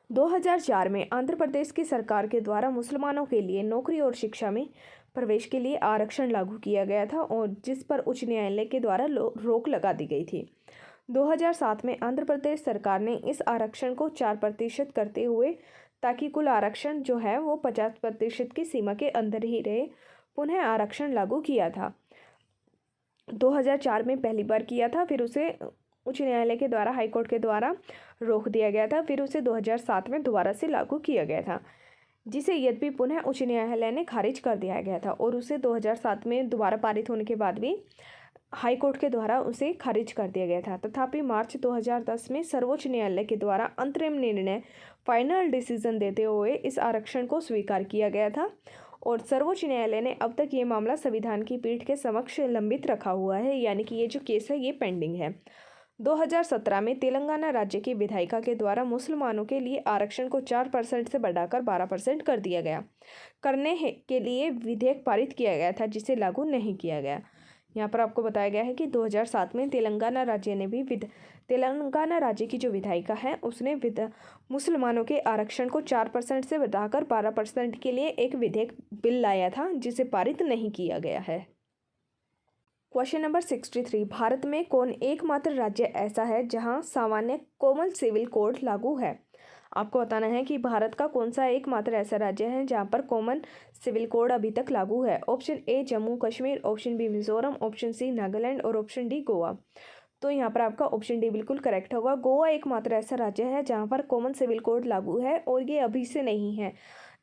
2004 में आंध्र प्रदेश की सरकार के द्वारा मुसलमानों के लिए नौकरी और शिक्षा में प्रवेश के लिए आरक्षण लागू किया गया था और जिस पर उच्च न्यायालय के द्वारा रोक लगा दी गई थी। 2007 में आंध्र प्रदेश सरकार ने इस आरक्षण को 4% करते हुए, ताकि कुल आरक्षण जो है वो 50% की सीमा के अंदर ही रहे, पुनः आरक्षण लागू किया था। 2004 में पहली बार किया था, फिर उसे उच्च न्यायालय के द्वारा, हाईकोर्ट के द्वारा रोक दिया गया था, फिर उसे 2007 में दोबारा से लागू किया गया था, जिसे यद्यपि पुनः उच्च न्यायालय ने खारिज कर दिया गया था और उसे 2007 में दोबारा पारित होने के बाद भी हाईकोर्ट के द्वारा उसे खारिज कर दिया गया था। तथापि मार्च 2010 में सर्वोच्च न्यायालय के द्वारा अंतरिम निर्णय, फाइनल डिसीजन देते हुए इस आरक्षण को स्वीकार किया गया था और सर्वोच्च न्यायालय ने अब तक ये मामला संविधान की पीठ के समक्ष लंबित रखा हुआ है, यानी कि ये जो केस है ये पेंडिंग है। 2017 में तेलंगाना राज्य की विधायिका के द्वारा मुसलमानों के लिए आरक्षण को 4% से बढ़ाकर 12% कर दिया गया करने के लिए विधेयक पारित किया गया था, जिसे लागू नहीं किया गया। यहाँ पर आपको बताया गया है कि 2007 में तेलंगाना राज्य की जो विधायिका है उसने मुसलमानों के आरक्षण को 4% से बढ़ाकर 12% के लिए एक विधेयक बिल लाया था, जिसे पारित नहीं किया गया है। Question number 63। भारत में कौन एकमात्र राज्य ऐसा है जहां सामान्य कॉमन सिविल कोड लागू है? आपको बताना है कि भारत का कौन सा एकमात्र ऐसा राज्य है जहां पर कॉमन सिविल कोड अभी तक लागू है। Option A Jammu Kashmir, option B Mizoram, option C Nagaland और ऑप्शन डी गोवा। तो यहाँ पर आपका ऑप्शन डी बिल्कुल करेक्ट होगा। गोवा एकमात्र ऐसा राज्य है जहाँ पर कॉमन सिविल कोड लागू है और ये अभी से नहीं है।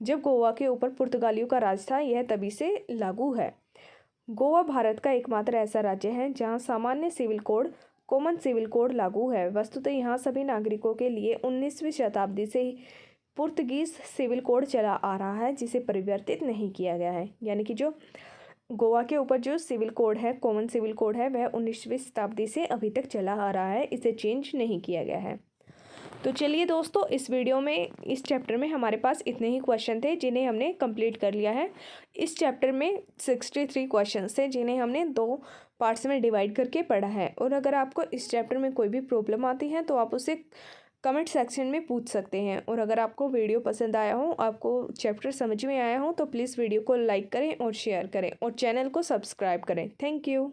जब गोवा के ऊपर पुर्तगालियों का राज था, यह तभी से लागू है। गोवा भारत का एकमात्र ऐसा राज्य है जहां सामान्य civil code, common civil code लागू है। वस्तुतः यहाँ सभी नागरिकों के लिए 19वीं शताब्दी से ही पुर्तगीज सिविल कोड चला आ रहा है, जिसे परिवर्तित नहीं किया गया है। यानी कि जो गोवा के ऊपर जो सिविल कोड है, कॉमन सिविल कोड है, वह 19वीं शताब्दी से अभी तक चला आ रहा है, इसे चेंज नहीं किया गया है। तो चलिए दोस्तों, इस वीडियो में, इस चैप्टर में हमारे पास इतने ही क्वेश्चन थे जिन्हें हमने कंप्लीट कर लिया है। इस चैप्टर में 63 क्वेश्चन थे जिन्हें हमने 2 पार्ट्स में डिवाइड करके पढ़ा है। और अगर आपको इस चैप्टर में कोई भी प्रॉब्लम आती है तो आप उसे कमेंट सेक्शन में पूछ सकते हैं। और अगर आपको वीडियो पसंद आया हो, आपको चैप्टर समझ में आया हो, तो प्लीज़ वीडियो को लाइक करें और शेयर करें और चैनल को सब्सक्राइब करें। Thank you.